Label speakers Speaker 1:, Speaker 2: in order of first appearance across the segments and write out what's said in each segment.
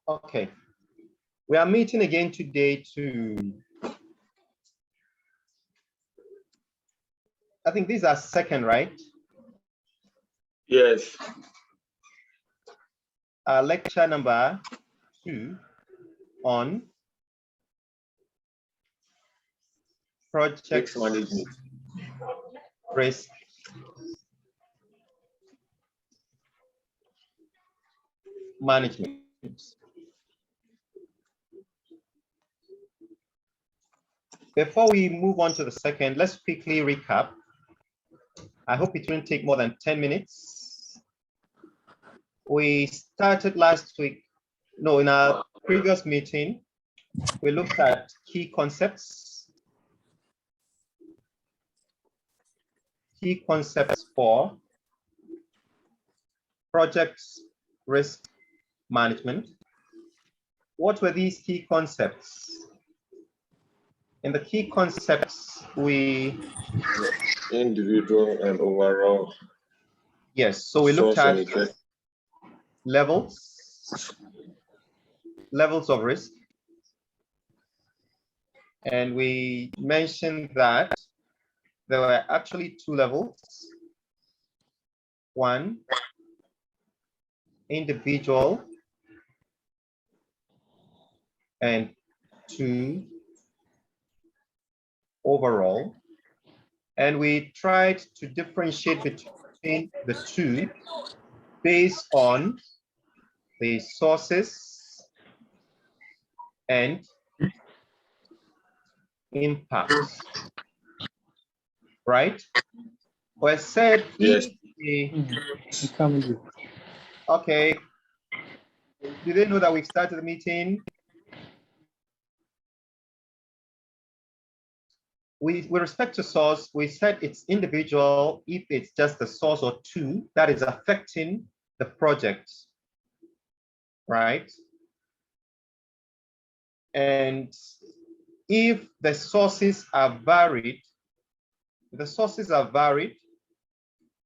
Speaker 1: Okay, we are meeting again today to, I think these are second, right?
Speaker 2: Yes.
Speaker 1: Lecture number 2 on project
Speaker 2: management.
Speaker 1: Risk management. Before we move on to the second, let's quickly recap. I hope it won't take more than 10 minutes. We started last week, no, in our previous meeting, we looked at key concepts for project risk management. What were these key concepts? In the key concepts, we
Speaker 2: individual and overall.
Speaker 1: Yes, so we looked at levels of risk, and we mentioned that there were actually 2 levels. 1, individual, and 2, overall. And we tried to differentiate between the 2 based on the sources and impacts, right? Well, said
Speaker 2: yes.
Speaker 1: Okay. Did they know that we started the meeting? With respect to source, we said it's individual if it's just the source or 2 that is affecting the project, right? And if the sources are varied,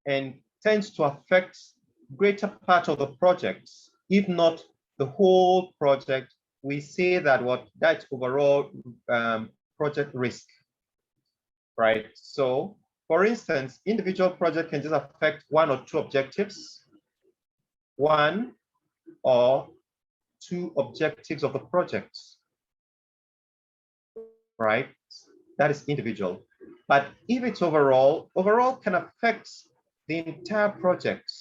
Speaker 1: and tends to affect greater part of the project, if not the whole project, we say that that's overall project risk. Right. So, for instance, individual project can just affect 1 or 2 objectives, 1 or 2 objectives of the project. Right. That is individual. But if it's overall can affect the entire project.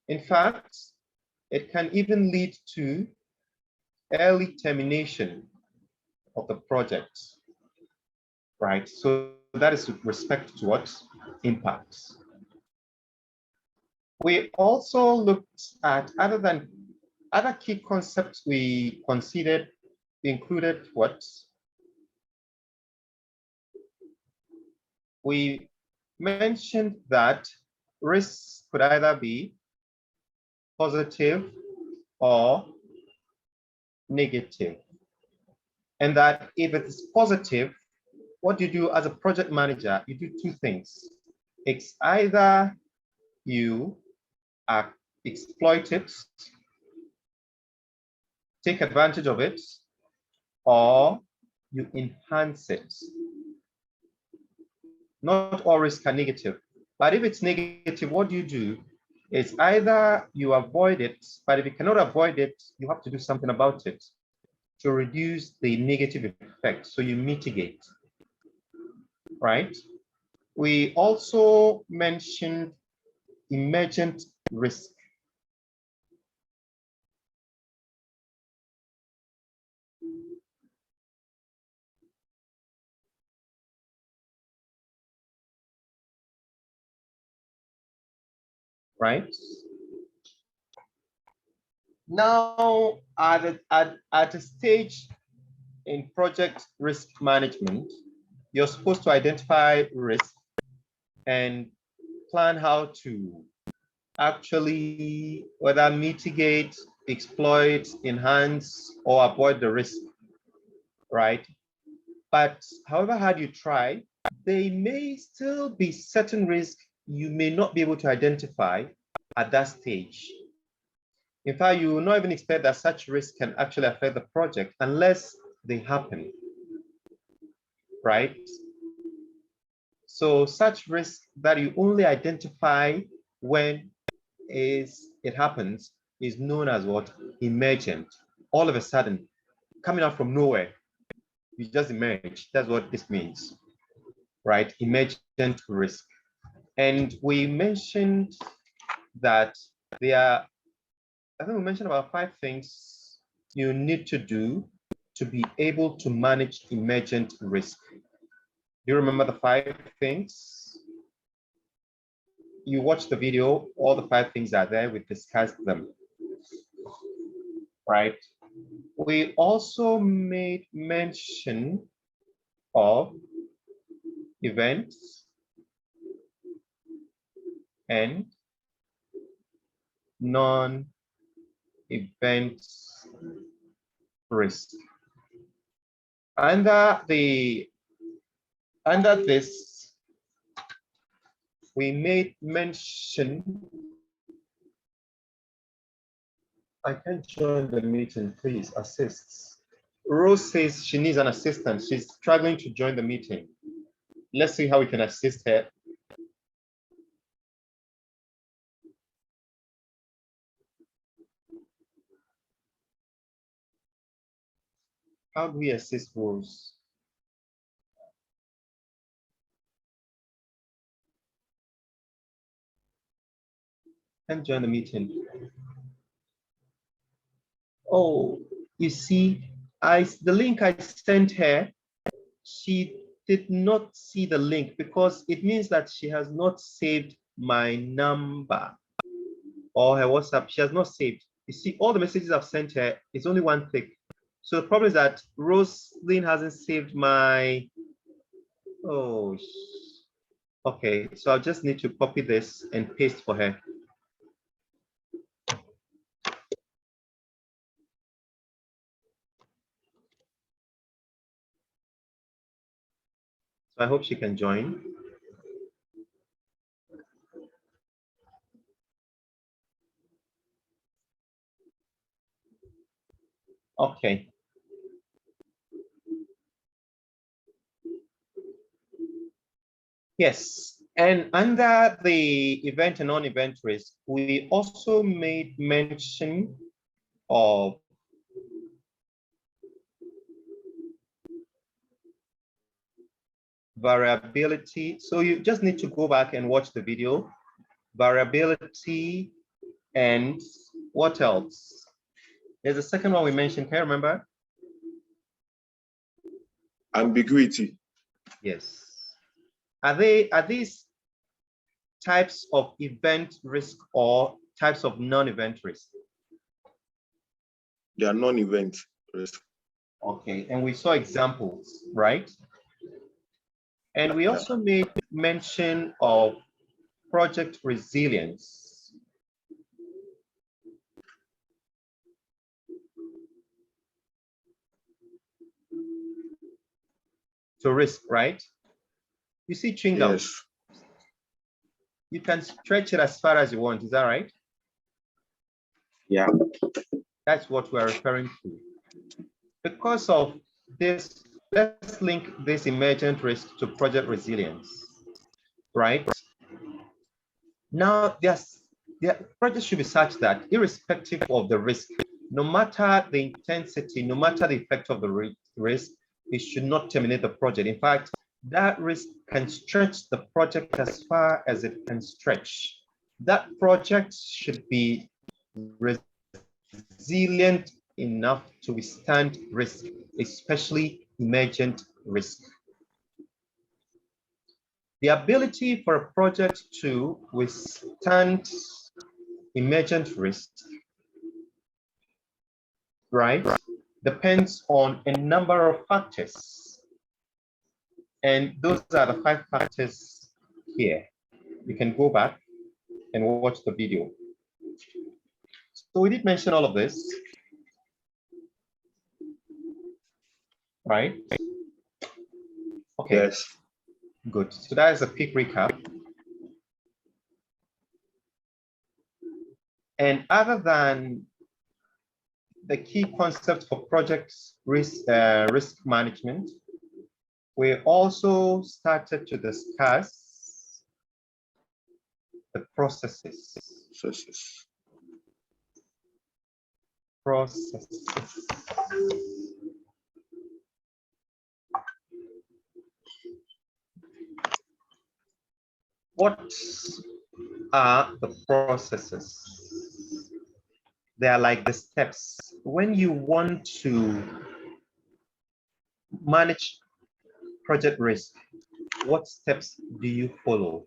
Speaker 1: In fact, it can even lead to early termination of the project. Right, so that is with respect to what impacts. We also looked at other key concepts we considered included what? We mentioned that risks could either be positive or negative, and that if it is positive, what you do as a project manager, you do 2 things. It's either you exploit it, take advantage of it, or you enhance it. Not all risks are negative, but if it's negative, what you do is either you avoid it, but if you cannot avoid it, you have to do something about it to reduce the negative effect, so you mitigate. Right? We also mentioned emergent risk. Right? Now, at a stage in project risk management, you're supposed to identify risk and plan how to actually whether mitigate, exploit, enhance, or avoid the risk, right? But however hard you try, there may still be certain risks you may not be able to identify at that stage. In fact, you will not even expect that such risks can actually affect the project unless they happen, right? So such risks that you only identify when it happens is known as what? Emergent. All of a sudden, coming out from nowhere, you just emerge. That's what this means, right? Emergent risk. And we mentioned that I think we mentioned about 5 things you need to do to be able to manage emergent risk. Do you remember the 5 things? You watch the video, all the 5 things are there, we discussed them, right? We also made mention of events and non-event risk. Under this, we made mention. I can't join the meeting, please assist. Rose says she needs an assistant. She's struggling to join the meeting. Let's see how we can assist her. How do we assist Rose? And join the meeting. Oh, you see, the link I sent her, she did not see the link because it means that she has not saved my number or her WhatsApp. She has not saved. You see, all the messages I've sent her, it's only one click. So the problem is that Roslyn hasn't saved my, oh, okay. So I'll just need to copy this and paste for her. So I hope she can join. Okay. Yes, and under the event and non-event risk, we also made mention of variability. So you just need to go back and watch the video. Variability and what else? There's a second one we mentioned. Can you remember?
Speaker 2: Ambiguity.
Speaker 1: Yes. Are these types of event risk or types of non-event risk?
Speaker 2: They are non-event risk.
Speaker 1: Okay, and we saw examples, right? And we also made mention of project resilience. To risk, right? You see chewing gum?
Speaker 2: Yes.
Speaker 1: You can stretch it as far as you want, is that right?
Speaker 2: Yeah.
Speaker 1: That's what we're referring to. Because of this, let's link this emergent risk to project resilience, right? Now, the project should be such that irrespective of the risk, no matter the intensity, no matter the effect of the risk, it should not terminate the project. In fact, that risk can stretch the project as far as it can stretch. That project should be resilient enough to withstand risk, especially emergent risk. The ability for a project to withstand emergent risk, right, depends on a number of factors. And those are the 5 factors here. You can go back and watch the video. So we did mention all of this, right? Okay.
Speaker 2: Yes.
Speaker 1: Good. So that is a quick recap. And other than the key concepts for projects risk management. We also started to discuss the processes. What are the processes? They are like the steps. When you want to manage project risk, what steps do you follow?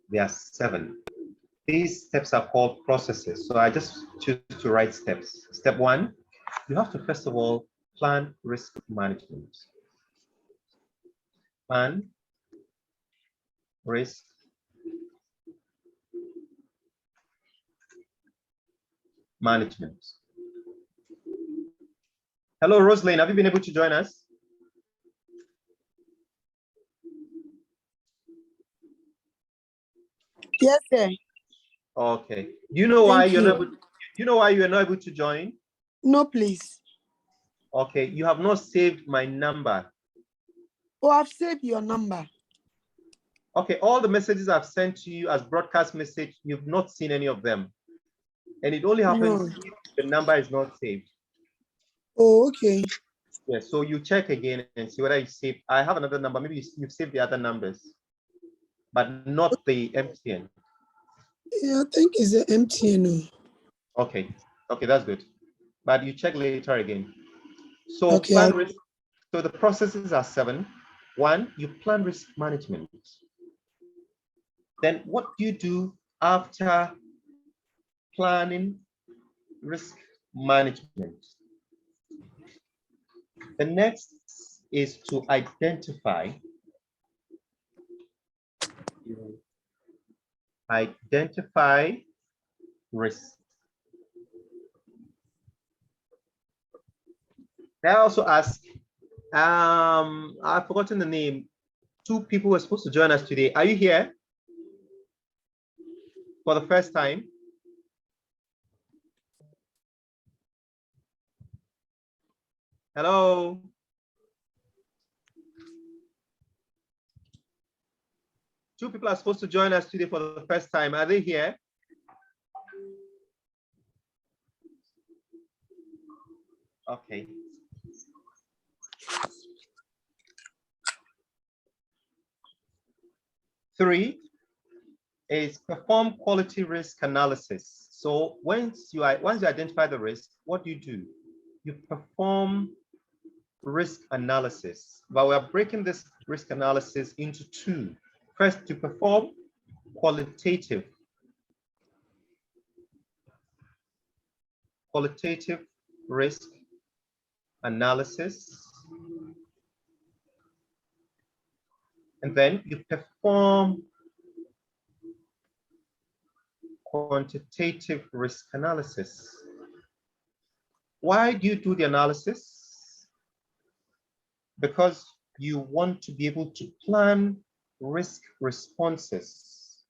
Speaker 1: There are 7. These steps are called processes. So I just choose to write steps. Step 1, you have to first of all plan risk management. Plan risk management. Hello, Rosalind. Have you been able to join us?
Speaker 3: Yes, sir.
Speaker 1: Okay. Do you know why you're not able, you know why you are not able to join?
Speaker 3: No, please.
Speaker 1: Okay, you have not saved my number.
Speaker 3: Oh, I've saved your number.
Speaker 1: Okay, all the messages I've sent to you as broadcast message, you've not seen any of them. And it only happens if the number is not saved.
Speaker 3: Oh, okay.
Speaker 1: Yeah, so you check again and see whether you saved. I have another number. Maybe you've saved the other numbers, but not the MTN.
Speaker 3: Yeah, I think it's an MTN.
Speaker 1: Okay, okay, that's good. But you check later again. So
Speaker 3: Okay,
Speaker 1: plan risk. So the processes are 7. 1, you plan risk management. Then what do you do after planning risk management? The next is to identify risk. I also ask, I've forgotten the name. 2 people were supposed to join us today. Are you here for the first time? Hello. Two people are supposed to join us today for the first time. Are they here? Okay. Three is perform quality risk analysis. So once you identify the risk, what do? You perform risk analysis. But we are breaking this risk analysis into 2. First, to perform qualitative risk analysis. And then you perform quantitative risk analysis. Why do you do the analysis? Because you want to be able to plan risk responses.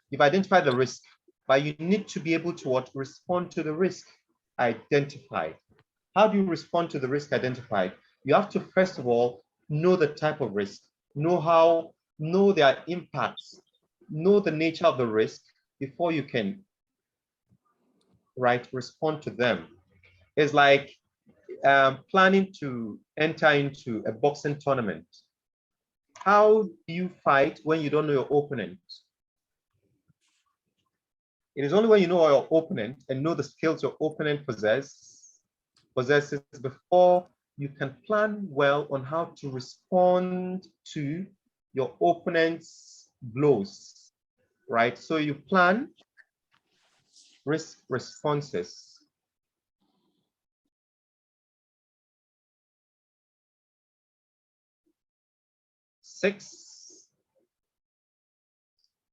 Speaker 1: You've identified the risk, but you need to be able to respond to the risk identified. How do you respond to the risk identified? You have to, first of all, know the type of risk, know their impacts, know the nature of the risk before you can respond to them. It's like planning to enter into a boxing tournament. How do you fight when you don't know your opponent? It is only when you know your opponent and know the skills your opponent possesses before you can plan well on how to respond to your opponent's blows, right? So you plan risk responses. Six,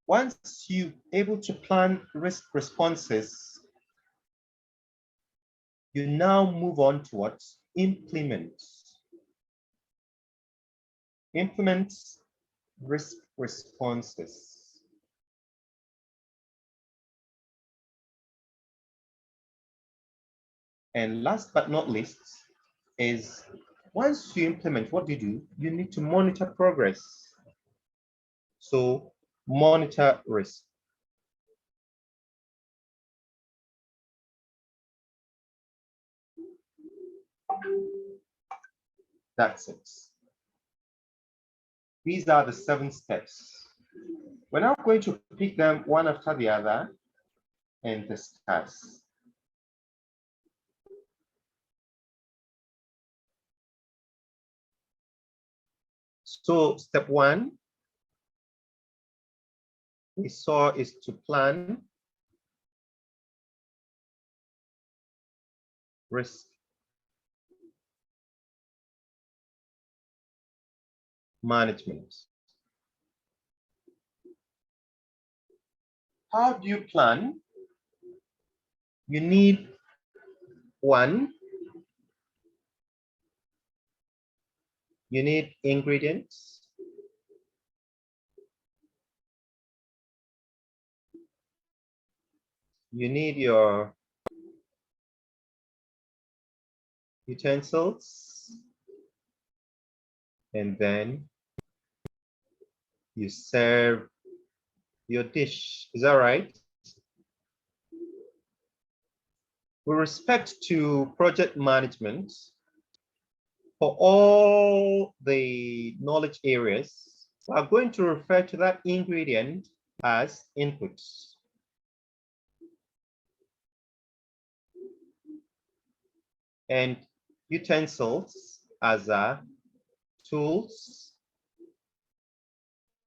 Speaker 1: once you're able to plan risk responses, you now move on to what? Implement risk responses. And last but not least is once you implement, what do? You need to monitor progress. So monitor risk. That's it. These are the 7 steps. We're now going to pick them one after the other and discuss. So step 1, we saw, is to plan risk management. How do you plan? You need 1, you need ingredients. You need your utensils, and then you serve your dish. Is that right? With respect to project management, for all the knowledge areas, we are going to refer to that ingredient as inputs. And utensils as tools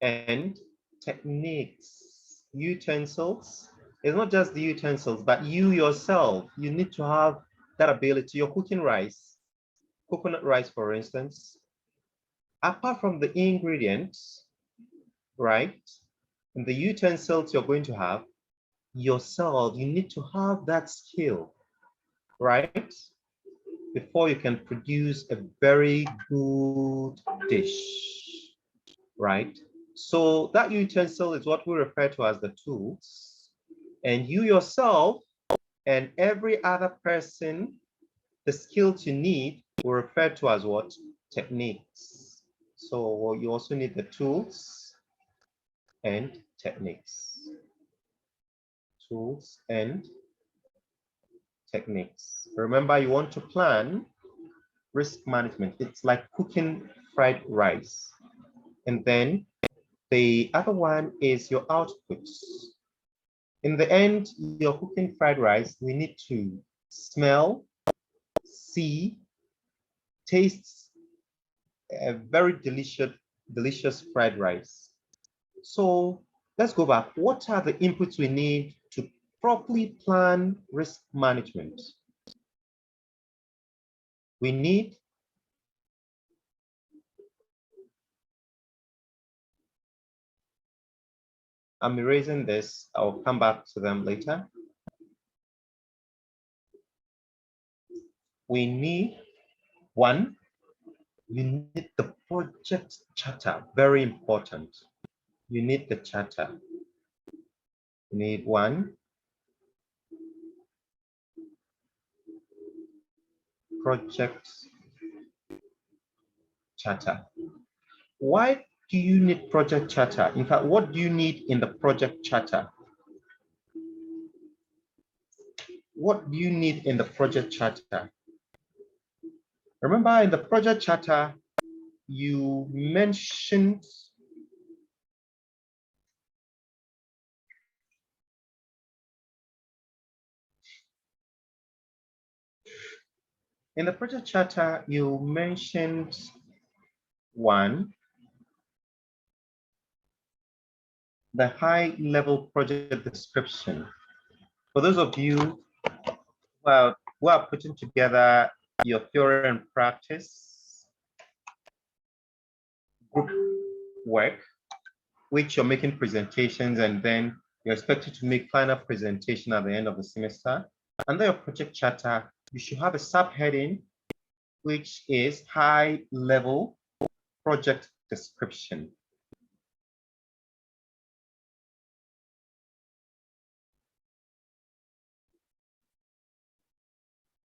Speaker 1: and techniques. Utensils, it's not just the utensils, but you yourself, you need to have that ability. You're cooking rice, coconut rice, for instance. Apart from the ingredients, right, and the utensils you're going to have, yourself, you need to have that skill, right, before you can produce a very good dish, right? So that utensil is what we refer to as the tools. And you yourself and every other person, the skills you need, we refer to as what? Techniques. So you also need the tools and techniques. Tools and techniques. Remember, you want to plan risk management. It's like cooking fried rice. And then the other one is your outputs. In the end, you're cooking fried rice. We need to smell, see, taste a very delicious fried rice. So let's go back. What are the inputs we need to properly plan risk management? We need I'm erasing this. I'll come back to them later. We need 1, you need the project charter, very important. You need the charter. You need 1, project charter. Why do you need project charter? In fact, what do you need in the project charter? What do you need in the project charter? Remember, in the project charter, you mentioned you mentioned 1, the high-level project description. For those of you who are putting together your theory and practice group work, which you're making presentations, and then you're expected to make final presentation at the end of the semester. Under your project charter, you should have a subheading, which is high-level project description.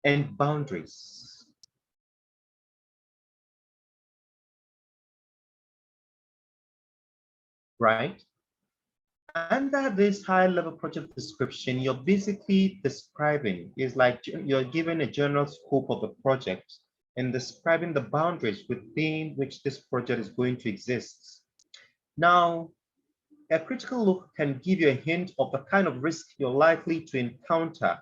Speaker 1: and boundaries. Right? Under this high-level project description, you're basically describing, is like you're given a general scope of the project and describing the boundaries within which this project is going to exist. Now, a critical look can give you a hint of the kind of risk you're likely to encounter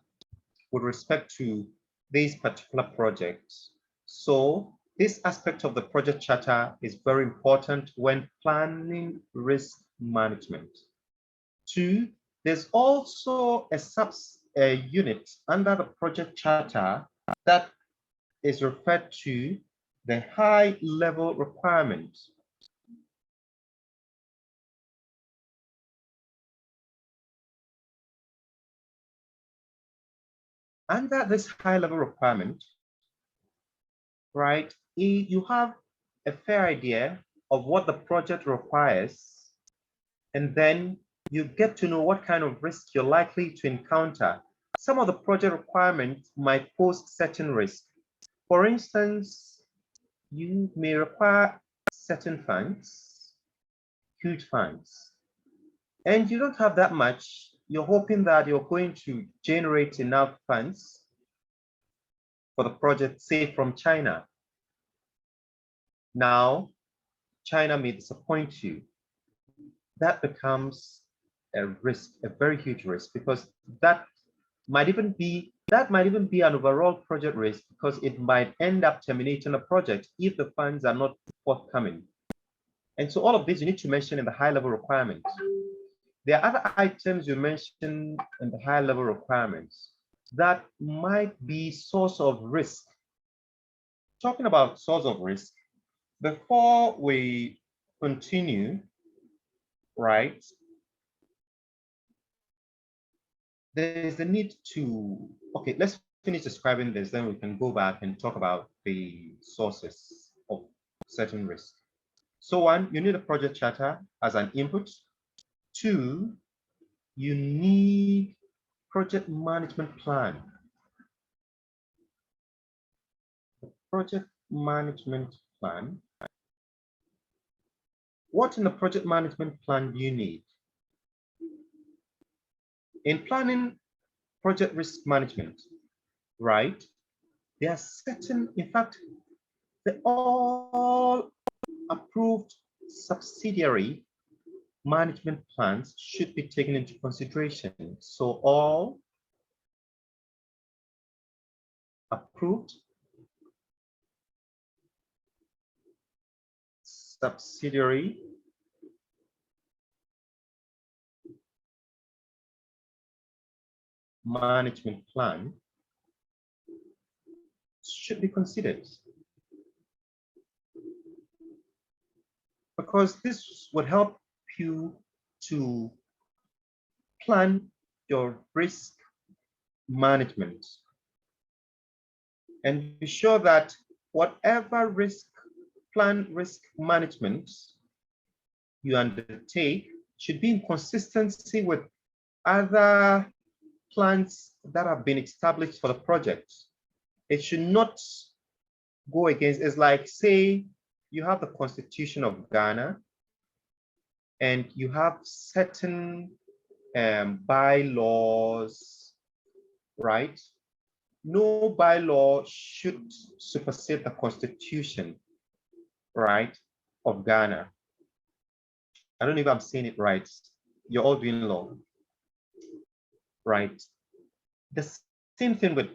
Speaker 1: with respect to these particular projects. So this aspect of the project charter is very important when planning risk management. Two, there's also a unit under the project charter that is referred to the high level requirement. Under this high level requirement, right, you have a fair idea of what the project requires, and then you get to know what kind of risk you're likely to encounter. Some of the project requirements might pose certain risk. For instance, you may require certain funds, huge funds, and you don't have that much. You're hoping that you're going to generate enough funds for the project, say from China. Now, China may disappoint you. That becomes a risk, a very huge risk, because that might even be an overall project risk, because it might end up terminating a project if the funds are not forthcoming. And so all of this you need to mention in the high level requirements. There are other items you mentioned in the high level requirements that might be source of risk. Talking about source of risk, before we continue, right, there's the need to, okay, let's finish describing this, then we can go back and talk about the sources of certain risk. So one, you need a project charter as an input. Two, you need project management plan. Project management plan. What in the project management plan do you need? In planning project risk management, right? There are certain, in fact, the all approved subsidiary management plans should be taken into consideration. So all approved subsidiary management plan should be considered, because this would help you to plan your risk management and be sure that whatever risk management you undertake should be in consistency with other plans that have been established for the project. It should not go against, it's like, say, you have the Constitution of Ghana and you have certain bylaws, right? No bylaw should supersede the Constitution, right, of Ghana. I don't know if I'm saying it right. You're all doing law, right? The same thing with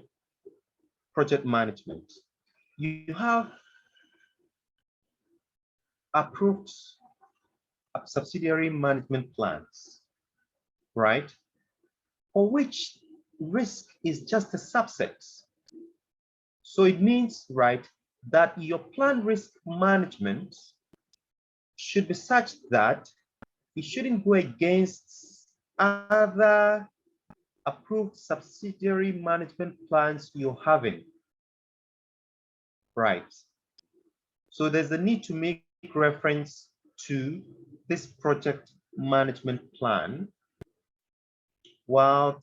Speaker 1: project management. You have approved subsidiary management plans, right? For which risk is just a subset. So it means, right, that your plan risk management should be such that it shouldn't go against other approved subsidiary management plans you're having, right? So there's a need to make reference to this project management plan while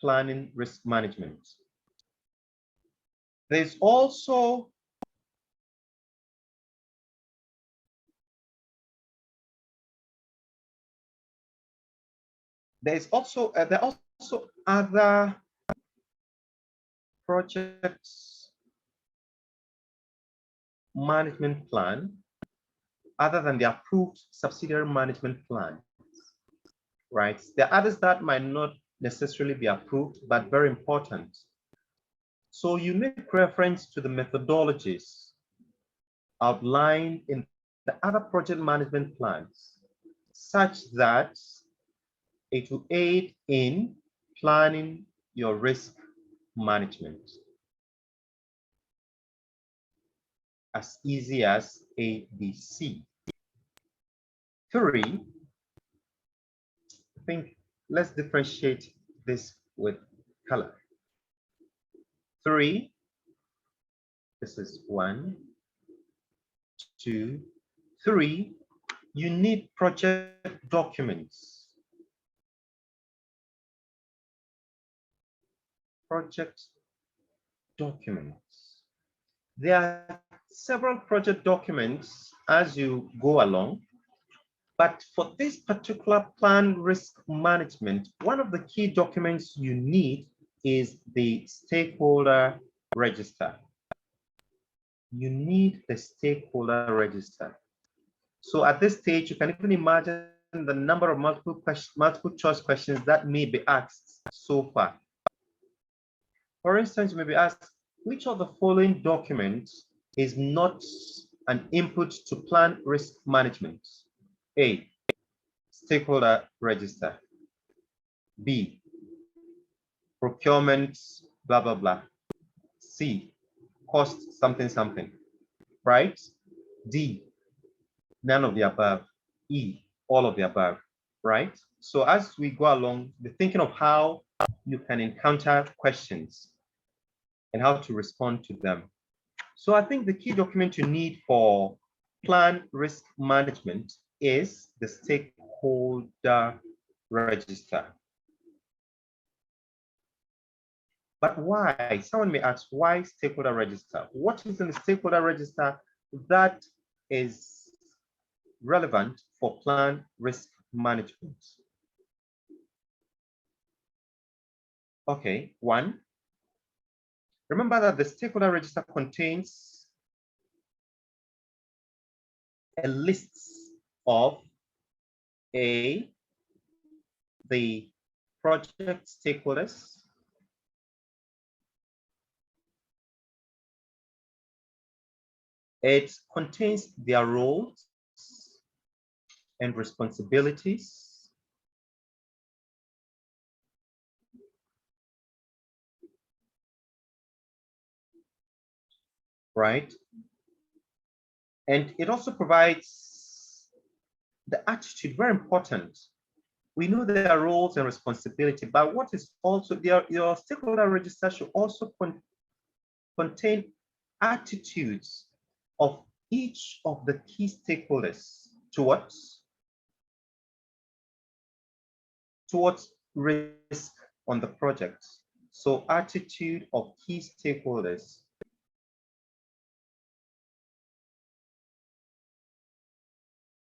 Speaker 1: planning risk management. There's also there are also other projects management plan other than the approved subsidiary management plan, right? There are others that might not necessarily be approved, but very important. So you make reference to the methodologies outlined in the other project management plans, such that it will aid in planning your risk management. As easy as A, B, C. 3, I think let's differentiate this with color. 3, this is 1, 2, 3, you need project documents. Project documents. There are several project documents as you go along, but for this particular plan risk management, one of the key documents you need is the stakeholder register. You need the stakeholder register. So at this stage, you can even imagine the number of multiple choice questions that may be asked so far. For instance, you may be asked, which of the following documents is not an input to plan risk management? A, stakeholder register. B, procurement, blah, blah, blah. C, cost something, something, right? D, none of the above. E, all of the above, right? So as we go along, be thinking of how you can encounter questions and how to respond to them. So I think the key document you need for plan risk management is the stakeholder register. But why? Someone may ask, why stakeholder register? What is in the stakeholder register that is relevant for plan risk management? Okay, 1, remember that the stakeholder register contains a list of the project stakeholders, it contains their roles and responsibilities, right? And it also provides the attitude, very important. We know their roles and responsibility, but what is also your stakeholder register should also contain attitudes of each of the key stakeholders towards risk on the project. So attitude of key stakeholders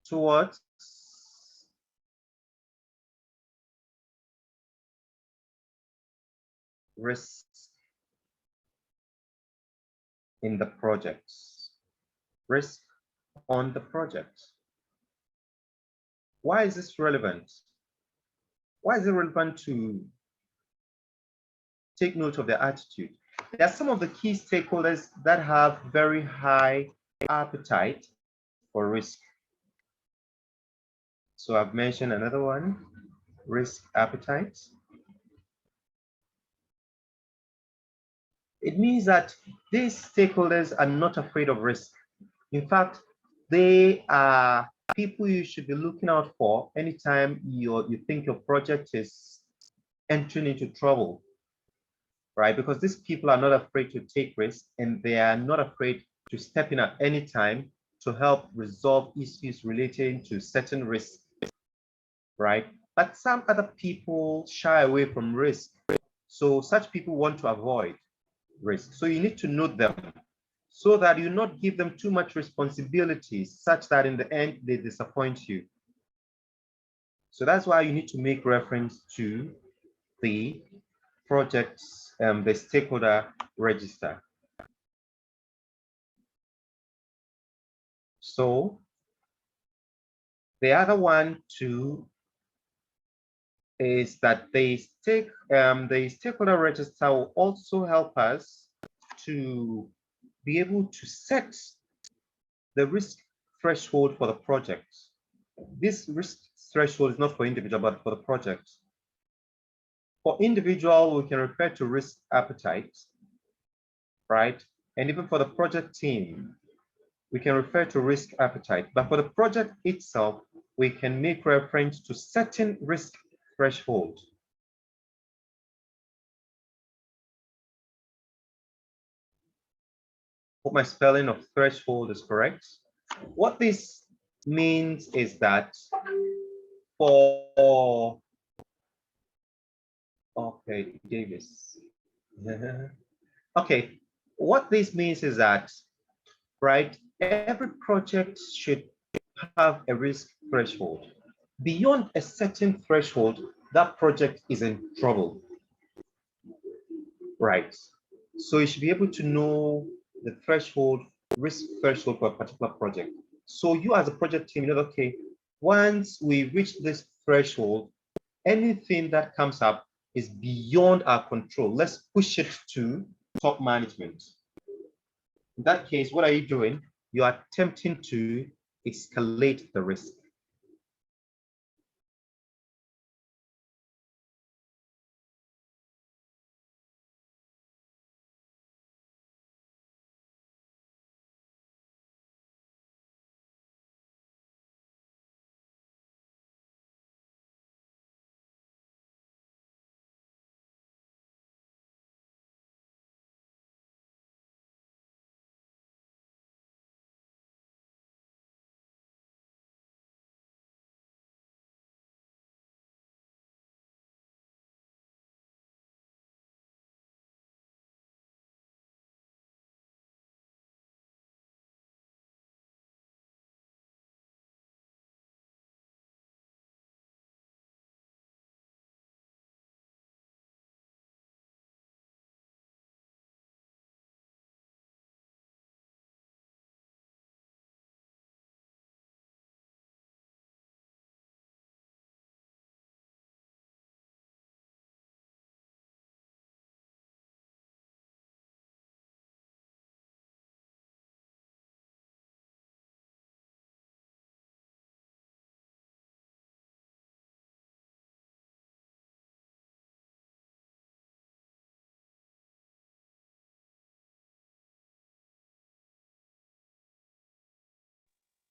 Speaker 1: towards risk in the projects, risk on the project. Why is this relevant? Why is it relevant to take note of their attitude? There are some of the key stakeholders that have very high appetite for risk. So I've mentioned another one, risk appetite. It means that these stakeholders are not afraid of risk. In fact, they are people you should be looking out for anytime you think your project is entering into trouble, right? Because these people are not afraid to take risks, and they are not afraid to step in at any time to help resolve issues relating to certain risks, right? But some other people shy away from risk. So such people want to avoid. risk. So you need to note them so that you not give them too much responsibility such that in the end they disappoint you. So that's why you need to make reference to the project's, the stakeholder register. So the other one too is that the stakeholder register will also help us to be able to set the risk threshold for the project. This risk threshold is not for individual, but for the project. For individual, we can refer to risk appetite, right? And even for the project team, we can refer to risk appetite. But for the project itself, we can make reference to certain risk threshold. Hope my spelling of threshold is correct. What this means is that for, okay, Davis. Okay, what this means is that, right, every project should have a risk threshold. Beyond a certain threshold, that project is in trouble, right? So you should be able to know the threshold, risk threshold for a particular project. So you as a project team, you know, okay, once we reach this threshold, anything that comes up is beyond our control. Let's push it to top management. In that case, what are you doing? You are attempting to escalate the risk.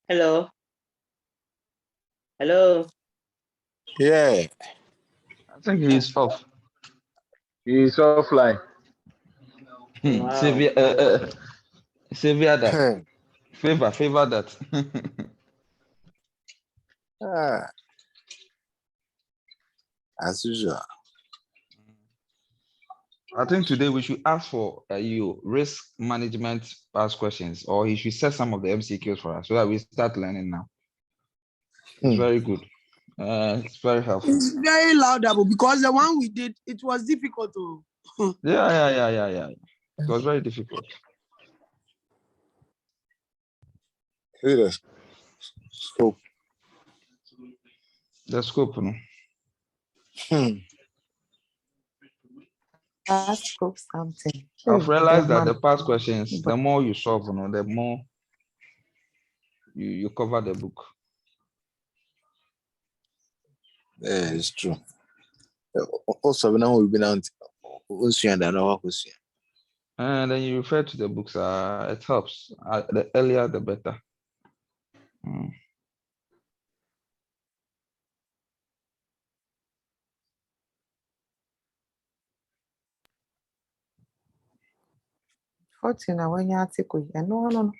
Speaker 4: Hello. Hello.
Speaker 2: Yeah.
Speaker 5: I think he's off. He's offline.
Speaker 4: Wow.
Speaker 5: Sylvia that. Favor that.
Speaker 2: As usual.
Speaker 5: I think today we should ask for you risk management past questions, or he should set some of the MCQs for us so that we start learning now. It's very good. It's very helpful.
Speaker 3: It's very laudable because the one we did, it was difficult to.
Speaker 5: Yeah. It was very difficult.
Speaker 2: Here's scope.
Speaker 5: The scope, no?
Speaker 6: Scope something.
Speaker 5: I've realized that the past questions, the more you solve, the more you cover the book.
Speaker 2: Yeah, it's true. Also, now we've been out.
Speaker 5: And then you refer to the books. It helps. The earlier, the better.
Speaker 6: 14 when you article. No.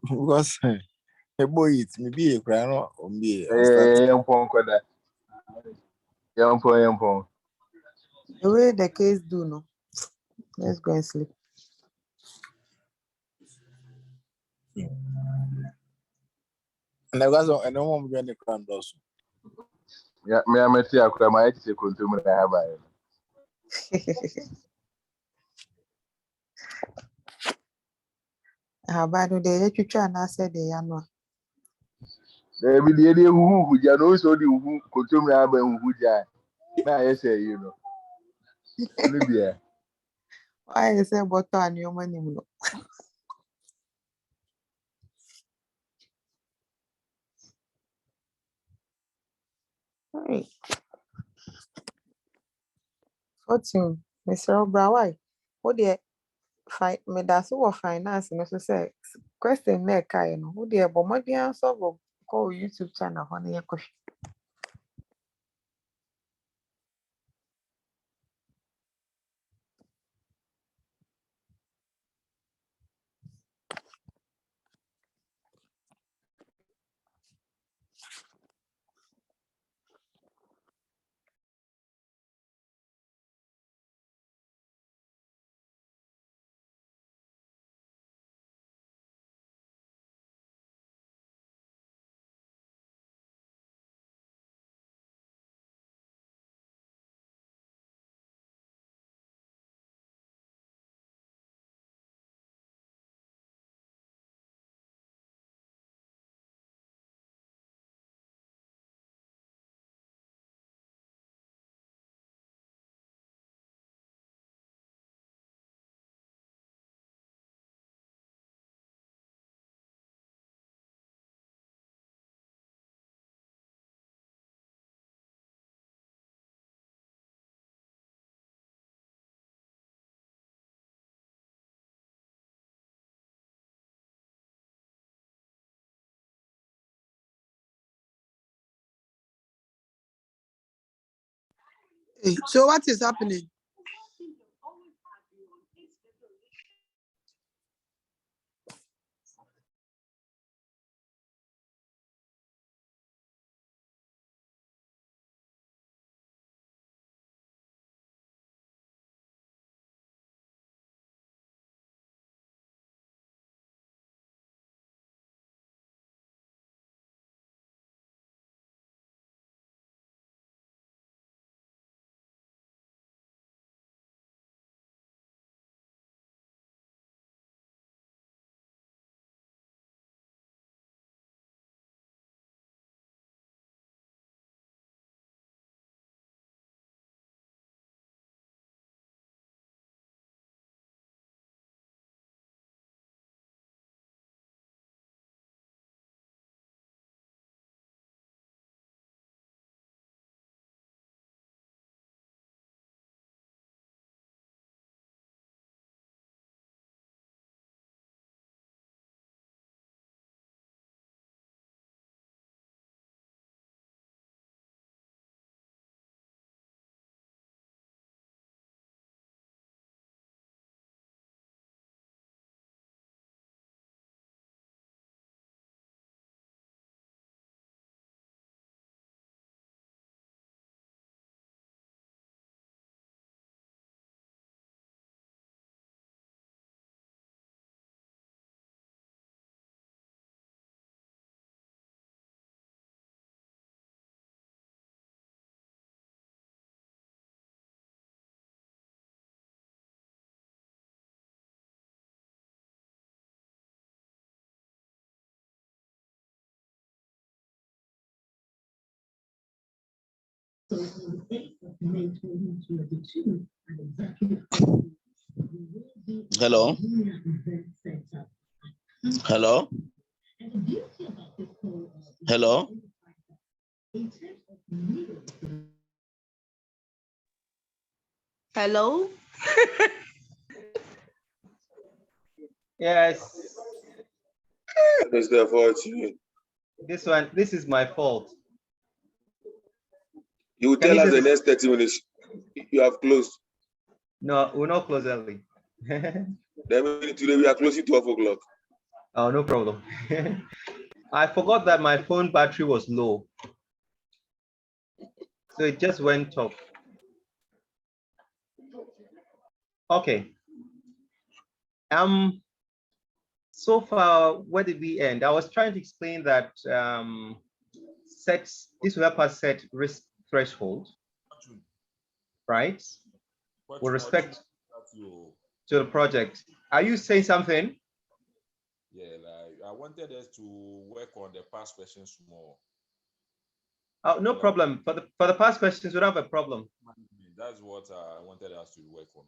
Speaker 2: Because a boy, it may be a crown or me.
Speaker 5: Young Pong.
Speaker 6: The way the case do no. Let's go and sleep.
Speaker 2: And I was on no one going to come also.
Speaker 7: Yeah, me I met you. I might say consumer I have.
Speaker 6: How about the you try and I said the annual?
Speaker 7: There be the idea who ya know so the who consumer I have who ja. Now I say you know. Olivia.
Speaker 6: Why is it butter and your money? Hey, what's you, Mr. O'Brien? What the me that's what finance say question na kai no. Who the but money answer go call YouTube channel on your question.
Speaker 3: Hey, so what is happening?
Speaker 8: Hello? Hello? Hello?
Speaker 4: Hello?
Speaker 1: Yes,
Speaker 7: Mr. Fortune.
Speaker 1: this is my fault.
Speaker 7: You will
Speaker 1: Can
Speaker 7: tell
Speaker 1: you
Speaker 7: us
Speaker 1: see
Speaker 7: the
Speaker 1: the-
Speaker 7: next 30 minutes. You have closed.
Speaker 1: No, we're not close early.
Speaker 7: Then today we are closing 12 o'clock.
Speaker 1: Oh, no problem. I forgot that my phone battery was low. So it just went off. Okay, So far, where did we end? I was trying to explain that this will help us set risk threshold, right? With respect to the project. Are you saying something?
Speaker 9: Yeah, like I wanted us to work on the past questions more.
Speaker 1: Oh, no problem. For the past questions, we don't have a problem.
Speaker 9: That's what I wanted us to work on.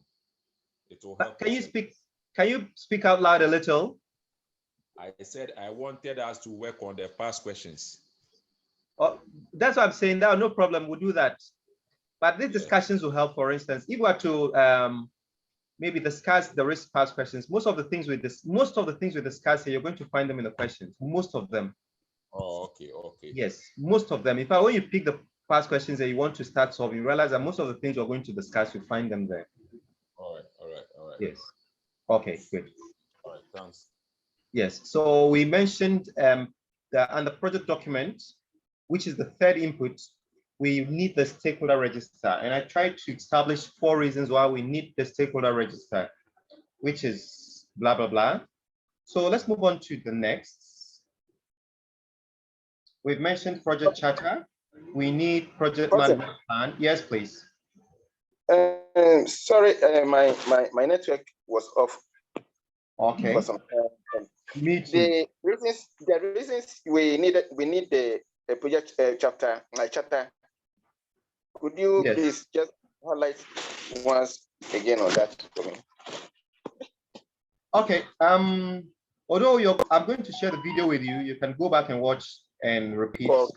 Speaker 9: It will help.
Speaker 1: Can you speak out loud a little?
Speaker 9: I said I wanted us to work on the past questions.
Speaker 1: Oh, that's what I'm saying. Now, no problem. We'll do that. But these discussions will help. For instance, if we were to maybe discuss the risk past questions, most of the things we discuss here, you're going to find them in the questions. Most of them.
Speaker 9: Oh, okay, okay.
Speaker 1: Yes, most of them. In fact, when you pick the past questions that you want to start solving, you realize that most of the things we're going to discuss, you find them there.
Speaker 9: All right, all right, all right.
Speaker 1: Yes. Okay, good.
Speaker 9: All right, thanks.
Speaker 1: Yes, so we mentioned on the project document, which is the third input, we need the stakeholder register. And I tried to establish 4 reasons why we need the stakeholder register, which is blah, blah, blah. So let's move on to the next. We've mentioned project charter. We need project management plan. Yes, please.
Speaker 10: Sorry, my network was off.
Speaker 1: Okay.
Speaker 10: For some time.
Speaker 1: Me too.
Speaker 10: The reasons we need the project chapter. Could you please just highlight once again on that for me?
Speaker 1: Okay. Although I'm going to share the video with you, you can go back and watch and repeat.
Speaker 10: Oh.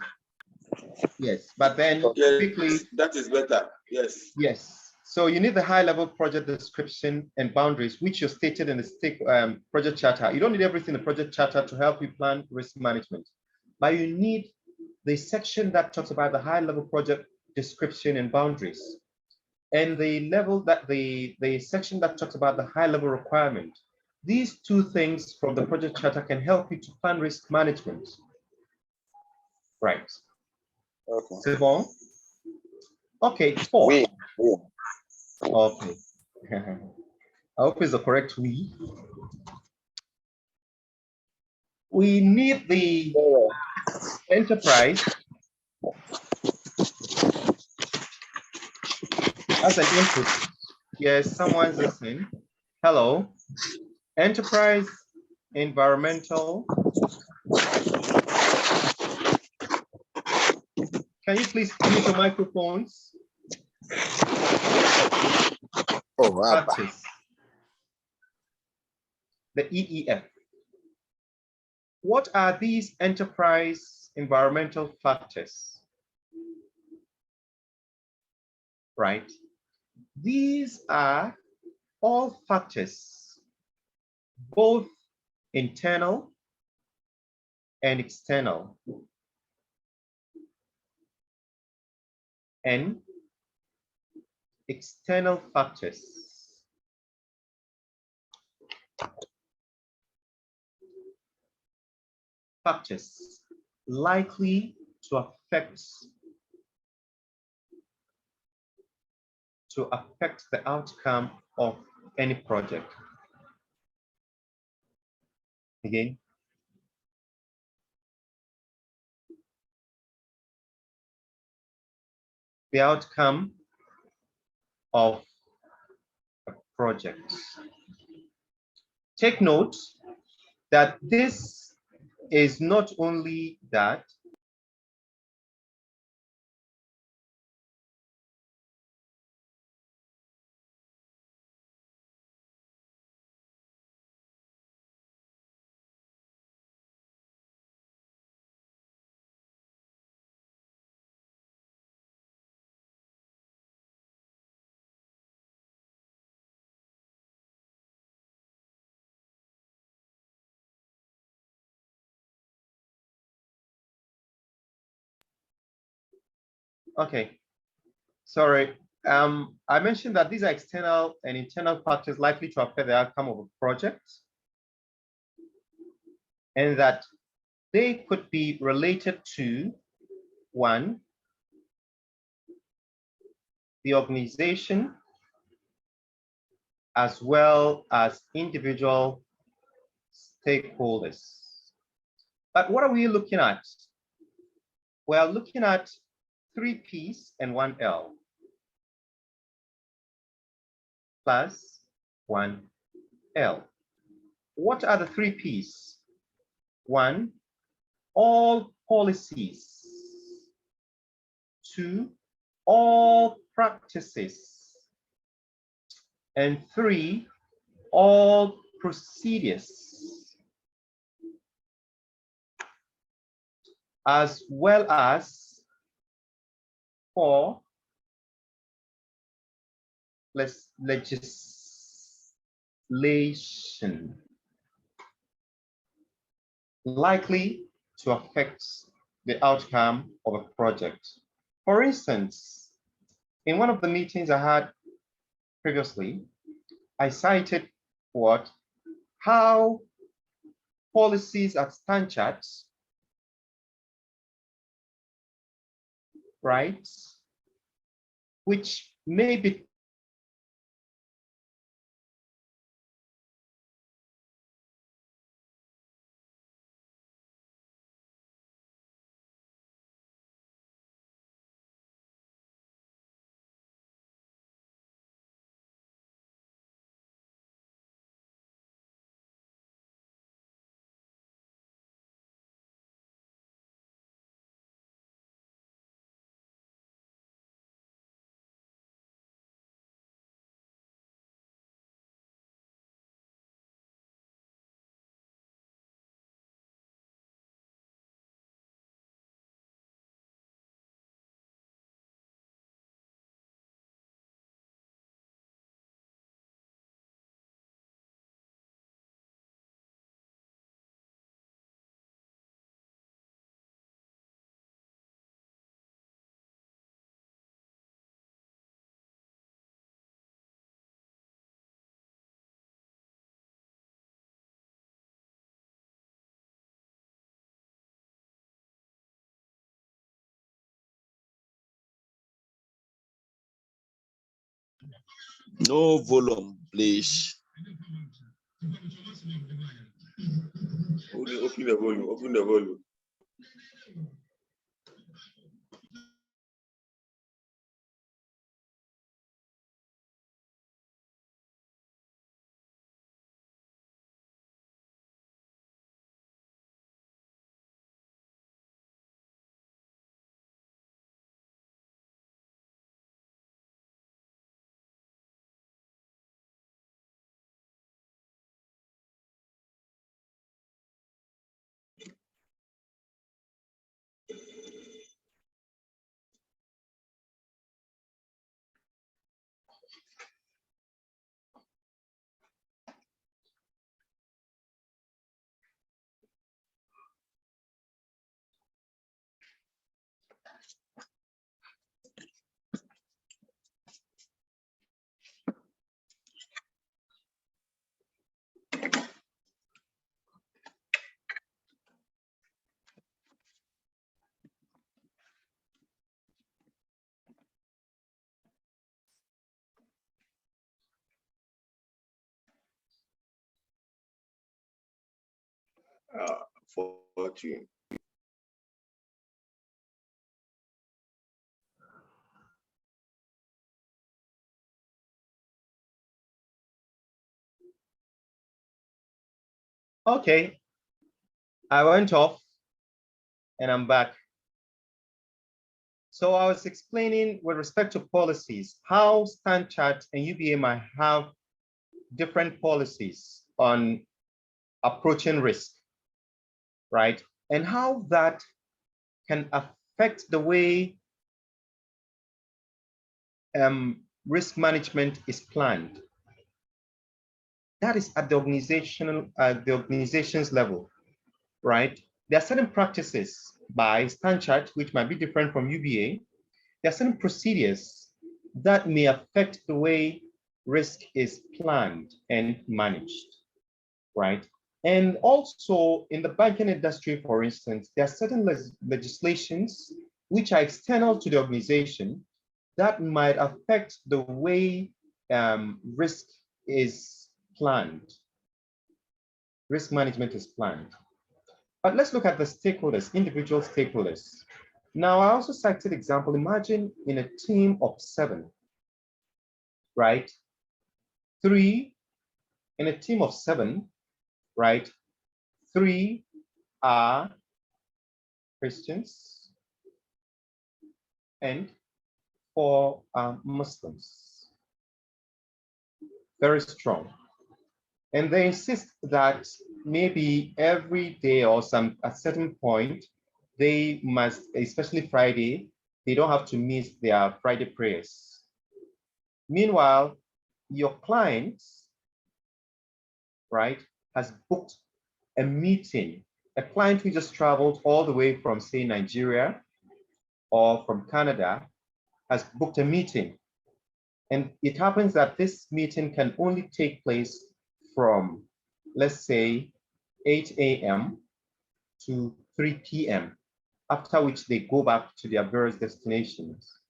Speaker 1: Yes, but then quickly.
Speaker 10: That is better. Yes.
Speaker 1: Yes. So you need the high-level project description and boundaries, which are stated in the project charter. You don't need everything in the project charter to help you plan risk management, but you need the section that talks about the high-level project description and boundaries, and the section that talks about the high-level requirement. These 2 things from the project charter can help you to plan risk management. Right.
Speaker 10: Okay.
Speaker 1: C'est bon? Okay, 4.
Speaker 10: Oui.
Speaker 1: Okay. I hope it's the correct we. We need the enterprise as an input. Yes, someone's listening. Hello. Enterprise, environmental. Can you please use your microphones? Factors. The EEF. What are these enterprise environmental factors? Right. These are all factors, both internal and external, and external factors. Factors likely to affect the outcome of any project. Again. The outcome of a project. Take note that this is not only that, okay, sorry. I mentioned that these are external and internal factors likely to affect the outcome of a project, and that they could be related to 1, the organization, as well as individual stakeholders. But what are we looking at? We are looking at 3 P's and 1 L plus 1 L. What are the 3 P's? 1, all policies. 2, all practices. And 3, all procedures. As well as 4, legislation likely to affect the outcome of a project. For instance, in one of the meetings I had previously, I cited what? How policies at Stanchart, right, which may be
Speaker 8: No volume, please.
Speaker 9: Open the volume. Open the volume. Ah, 14.
Speaker 1: okay. I went off and I'm back. So I was explaining with respect to policies, how Stanchart and UBA might have different policies on approaching risk, right? And how that can affect the way risk management is planned. That is at the organization's level, right? There are certain practices by Stanchart which might be different from UBA. There are certain procedures that may affect the way risk is planned and managed, right? And also in the banking industry, for instance, there are certain legislations which are external to the organization that might affect the way risk is planned. Risk management is planned. But let's look at the stakeholders, individual stakeholders. Now, I also cited example, imagine in a team of 7, right? 3, in a team of 7, right? 3 are Christians and 4 are Muslims. Very strong. And they insist that maybe every day or at a certain point, they must, especially Friday, they don't have to miss their Friday prayers. Meanwhile, your client, right, has booked a meeting. A client who just traveled all the way from, say, Nigeria or from Canada has booked a meeting. And it happens that this meeting can only take place from, let's say, 8 a.m. to 3 p.m., after which they go back to their various destinations.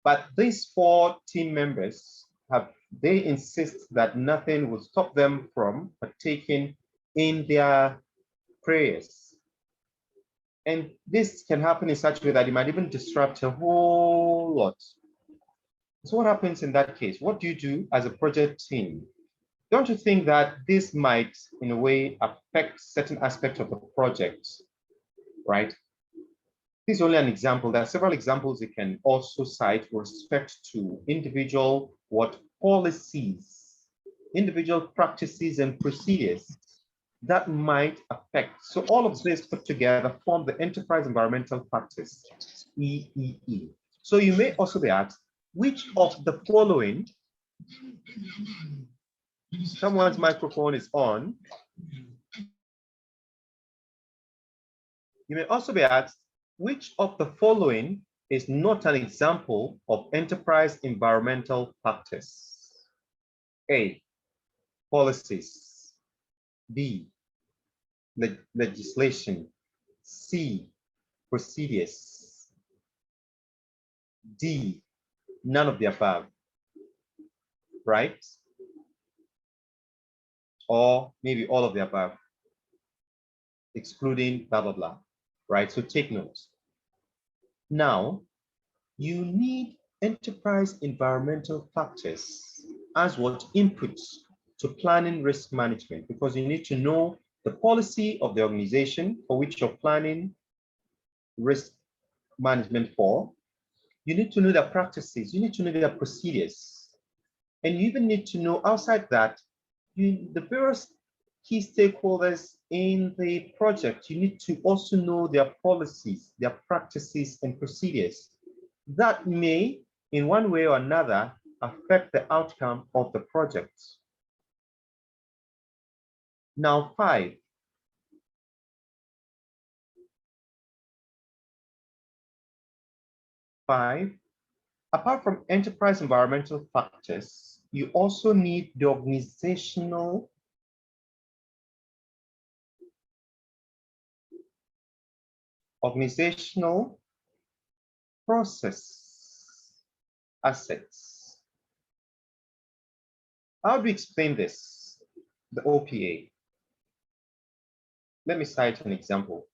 Speaker 1: But these 4 team members they insist that nothing will stop them from partaking in their prayers. And this can happen in such a way that it might even disrupt a whole lot. So what happens in that case? What do you do as a project team? Don't you think that this might, in a way, affect certain aspects of the project, right? This is only an example. There are several examples you can also cite with respect to individual policies, individual practices and procedures that might affect. So all of this put together form the enterprise environmental practice, EEE. So you may also be asked, which of the following, someone's microphone is on. You may also be asked, which of the following is not an example of enterprise environmental practice? A, policies. B, legislation. C, procedures. D, none of the above, right? Or maybe all of the above, excluding blah, blah, blah, right? So take note. Now, you need enterprise environmental factors as what inputs to planning risk management, because you need to know the policy of the organization for which you're planning risk management for. You need to know their practices, you need to know their procedures, and you even need to know outside that, the various key stakeholders in the project, you need to also know their policies, their practices and procedures that may, in one way or another, affect the outcome of the project. Now, 5. Apart from enterprise environmental factors, you also need the organizational process assets. How do we explain this? The OPA. Let me cite an example.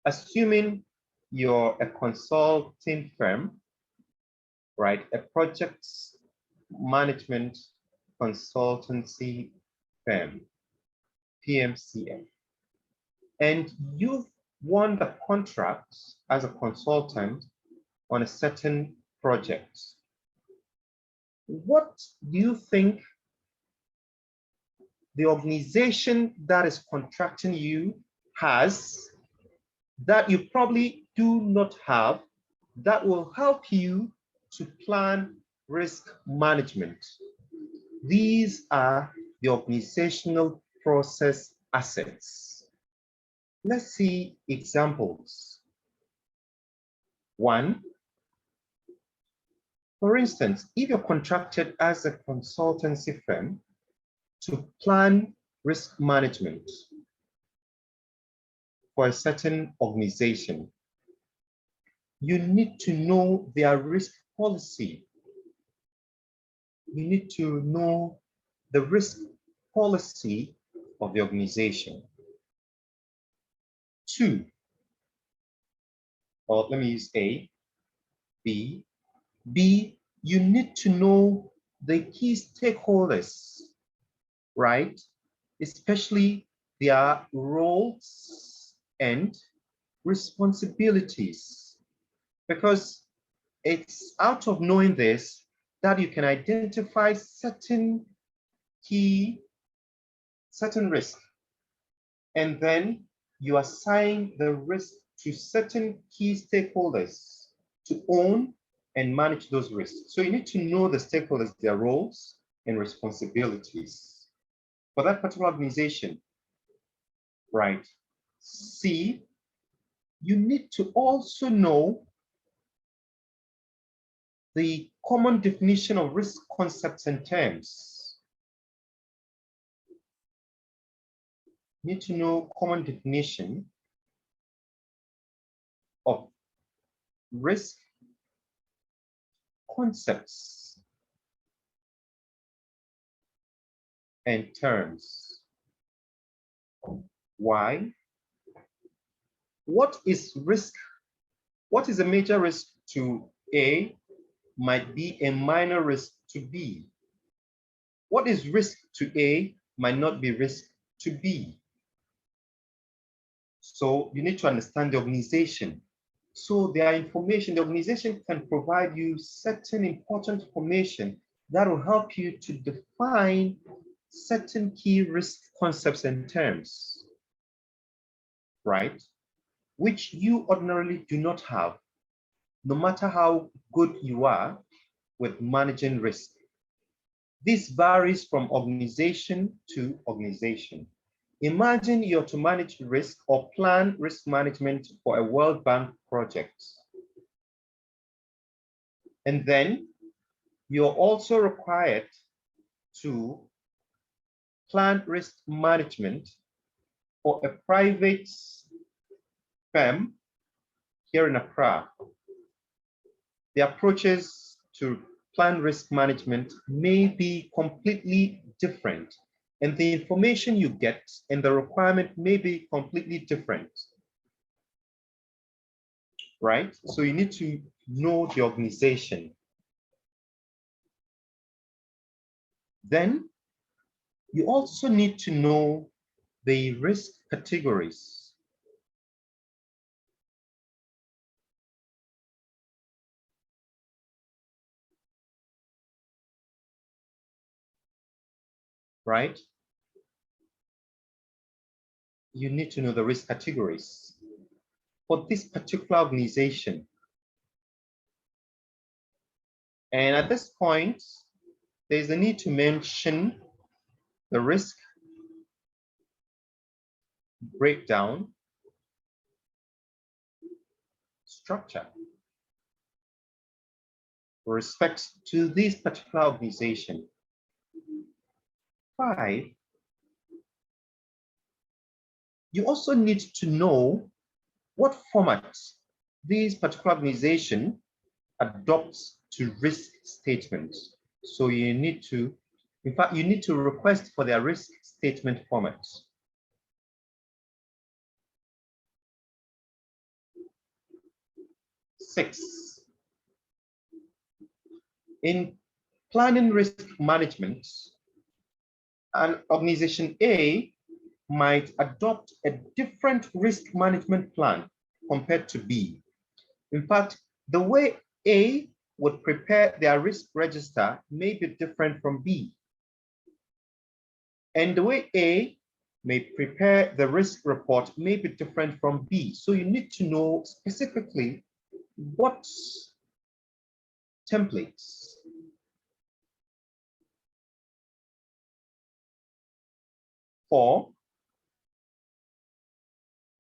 Speaker 1: Assuming you're a consulting firm, right? A project management consultancy firm, PMCF. And you've won the contract as a consultant on a certain project. What do you think the organization that is contracting you has that you probably do not have that will help you to plan risk management? These are the organizational process assets. Let's see examples. 1, for instance, if you're contracted as a consultancy firm to plan risk management for a certain organization, you need to know their risk policy. You need to know the risk policy of the organization. 2, or let me use A, B. B, you need to know the key stakeholders, right? Especially their roles and responsibilities, because it's out of knowing this that you can identify certain risk, and then you assign the risk to certain key stakeholders to own and manage those risks. So you need to know the stakeholders, their roles and responsibilities for that particular organization, right? C, you need to also know the common definition of risk concepts and terms. You need to know common definition of risk concepts and terms. Why? What is risk? What is a major risk to A might be a minor risk to B. What is risk to A might not be risk to B. So you need to understand the organization. So their information, the organization can provide you certain important information that will help you to define certain key risk concepts and terms, right? Which you ordinarily do not have, no matter how good you are with managing risk. This varies from organization to organization. Imagine you're to manage risk or plan risk management for a World Bank project. And then you're also required to plan risk management for a private firm here in Accra. The approaches to plan risk management may be completely different, and the information you get and the requirement may be completely different, right? So you need to know the organization. Then you also need to know the risk categories. Right? You need to know the risk categories for this particular organization. And at this point, there's a need to mention the risk breakdown structure with respect to this particular organization. 5, you also need to know what format this particular organization adopts to risk statements. So you need to, in fact, you need to request for their risk statement format. 6, in planning risk management, an organization A might adopt a different risk management plan compared to B. In fact, the way A would prepare their risk register may be different from B. And the way A may prepare the risk report may be different from B. So you need to know specifically what templates for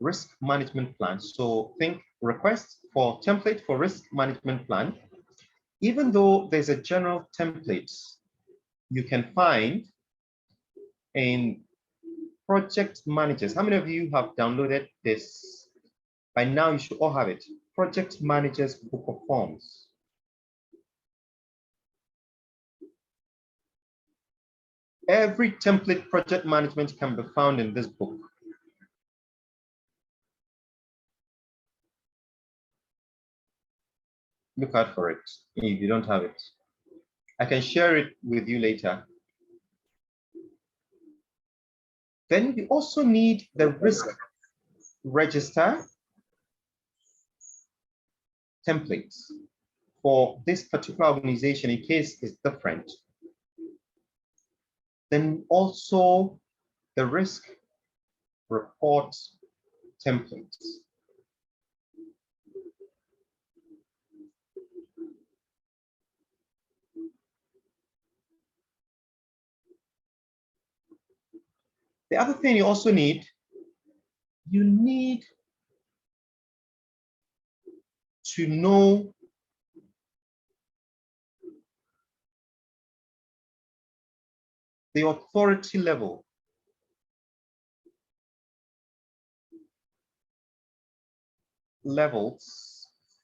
Speaker 1: risk management plan. So think request for template for risk management plan. Even though there's a general template you can find in project managers. How many of you have downloaded this? By now you should all have it. Project managers book of forms. Every template project management can be found in this book. Look out for it if you don't have it. I can share it with you later. Then you also need the risk register templates for this particular organization in case it's different. Then also the risk report templates. The other thing you also need, you need to know the authority levels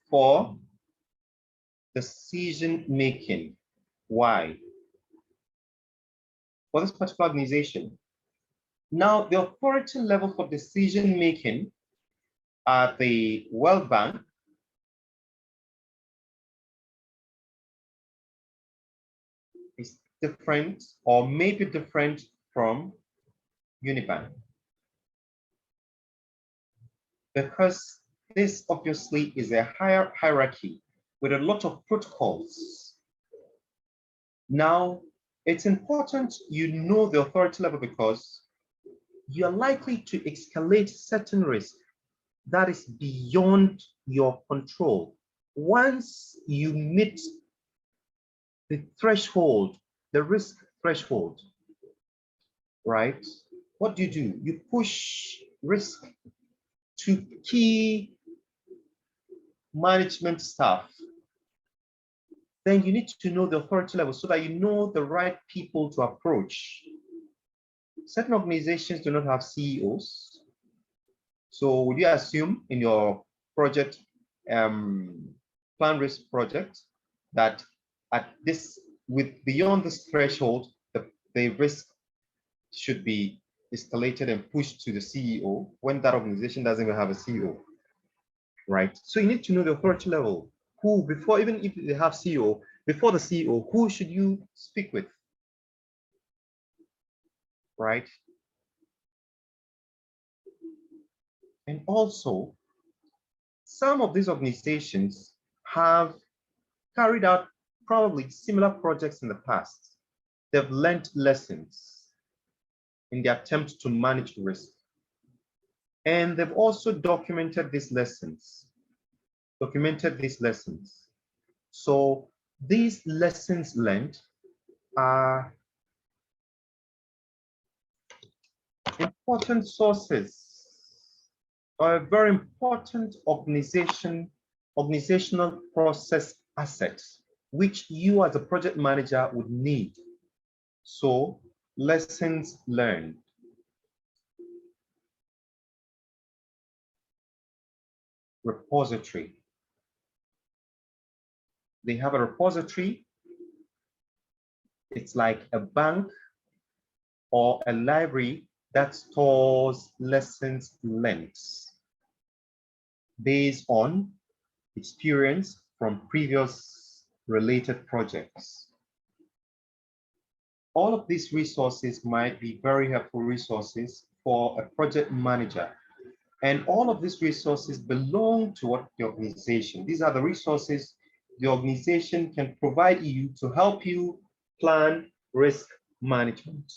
Speaker 1: for decision making. Why? For this particular organization. Now, the authority level for decision making at the World Bank is different or may be different from Unibank. Because this obviously is a higher hierarchy with a lot of protocols. Now, it's important you know the authority level because you are likely to escalate certain risk that is beyond your control. Once you meet the threshold, the risk threshold, right? What do? You push risk to key management staff. Then you need to know the authority level so that you know the right people to approach. Certain organizations do not have CEOs. So would you assume in your project, plan risk project, that at this, beyond this threshold, the risk should be escalated and pushed to the CEO when that organization doesn't even have a CEO, right? So you need to know the authority level. Who, before, even if they have CEO, before the CEO, who should you speak with, right? And also, some of these organizations have carried out probably similar projects in the past. They've learned lessons in the attempt to manage risk. And they've also documented these lessons. So these lessons learned are important sources or a very important organizational process assets, which you as a project manager would need. So lessons learned. Repository. They have a repository. It's like a bank or a library that stores lessons learned based on experience from previous related projects. All of these resources might be very helpful resources for a project manager. And all of these resources belong to what the organization. These are the resources the organization can provide you to help you plan risk management.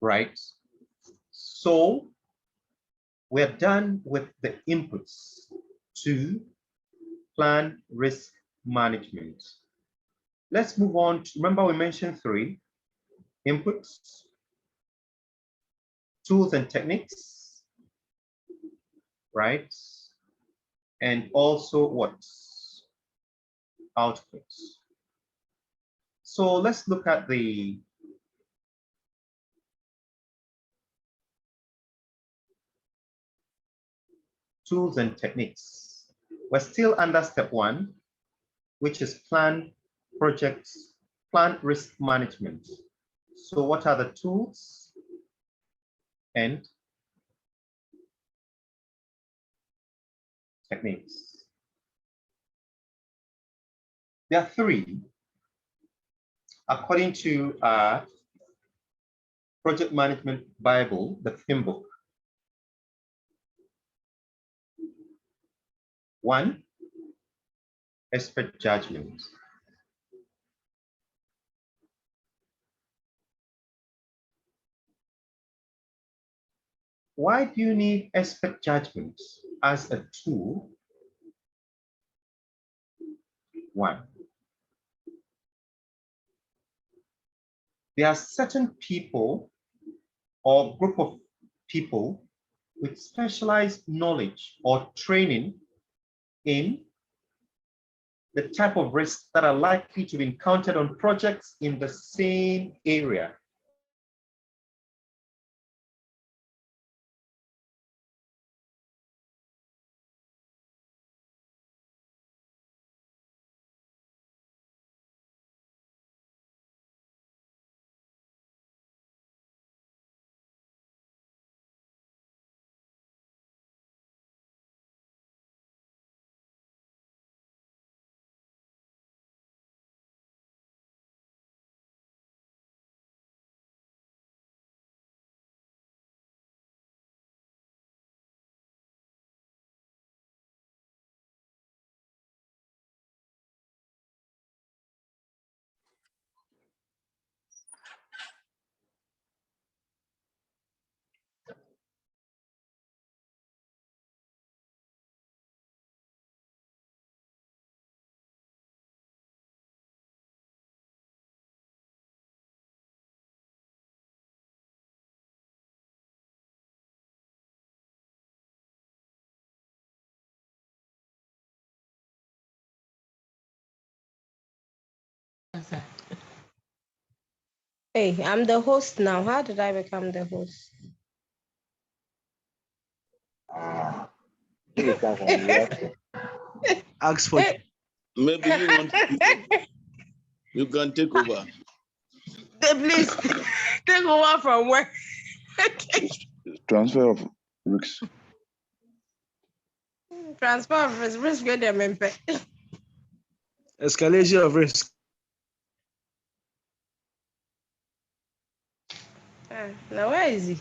Speaker 1: Right? So we're done with the inputs to plan risk management. Let's move on. Remember, we mentioned 3 inputs, tools and techniques, right? And also what? Outputs. So let's look at the tools and techniques. We're still under step 1, which is plan projects plan risk management. So what are the tools and techniques? There are three, according to our Project Management Bible, the PMBOK. One, expert judgment. Why do you need expert judgment as a tool? One, there are certain people or group of people with specialized knowledge or training in the type of risks that are likely to be encountered on projects in the same area.
Speaker 11: Hey, I'm the host now. How did I become the host?
Speaker 3: Ask for
Speaker 8: Maybe you want you can take over.
Speaker 11: Please take over from where?
Speaker 2: Transfer of risks.
Speaker 11: Transfer of risk with them.
Speaker 3: escalation of risk.
Speaker 11: Now where is he?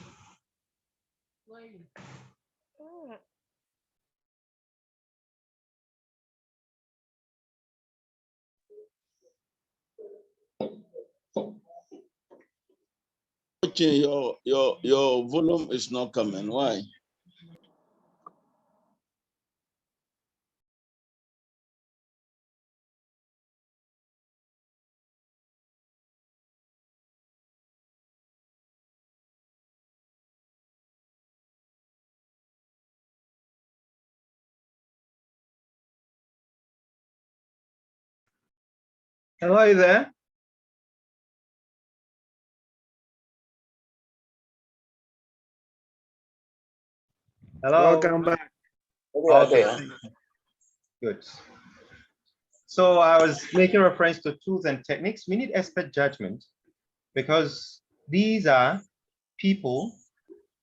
Speaker 8: Your volume is not coming. Why?
Speaker 1: Hello, are you there? Hello.
Speaker 3: Welcome back.
Speaker 1: Okay. Good. So I was making reference to tools and techniques. We need expert judgment because these are people,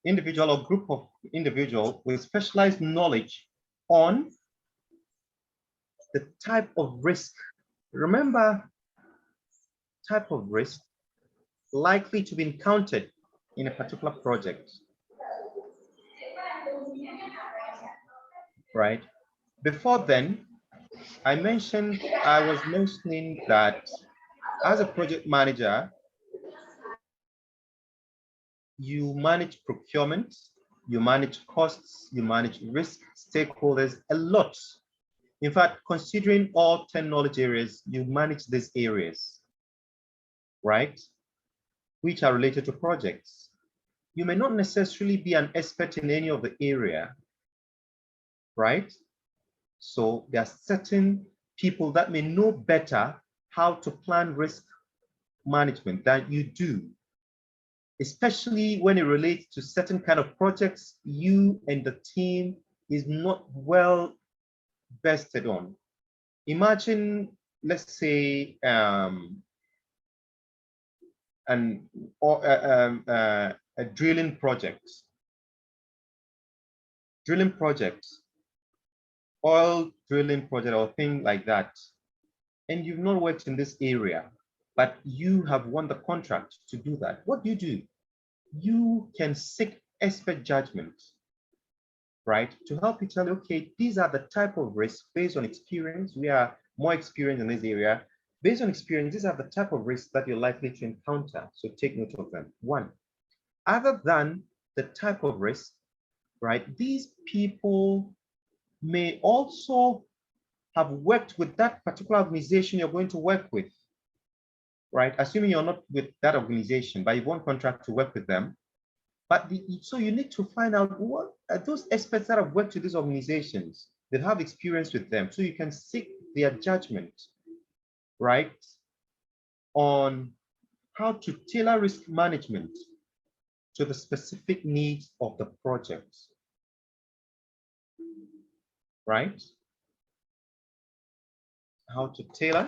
Speaker 1: individual or group of individual with specialized knowledge on the type of risk. Remember, type of risk likely to be encountered in a particular project. Right? Before then, I was mentioning that as a project manager, you manage procurement, you manage costs, you manage risk, stakeholders, a lot. In fact, considering all 10 knowledge areas, you manage these areas, right? Which are related to projects. You may not necessarily be an expert in any of the area, right? So there are certain people that may know better how to plan risk management than you do, especially when it relates to certain kind of projects you and the team is not well vested on. Imagine, let's say, a drilling project, oil drilling project or thing like that, and you've not worked in this area, but you have won the contract to do that, what do? You can seek expert judgment, right? To help you tell you, okay, these are the type of risks based on experience. We are more experienced in this area. Based on experience, these are the type of risks that you're likely to encounter. So take note of them. One, other than the type of risk, right? These people may also have worked with that particular organization you're going to work with, right? Assuming you're not with that organization, but you want contract to work with them. But so you need to find out what are those experts that have worked with these organizations that have experience with them, so you can seek their judgment, right, on how to tailor risk management to the specific needs of the project, right? How to tailor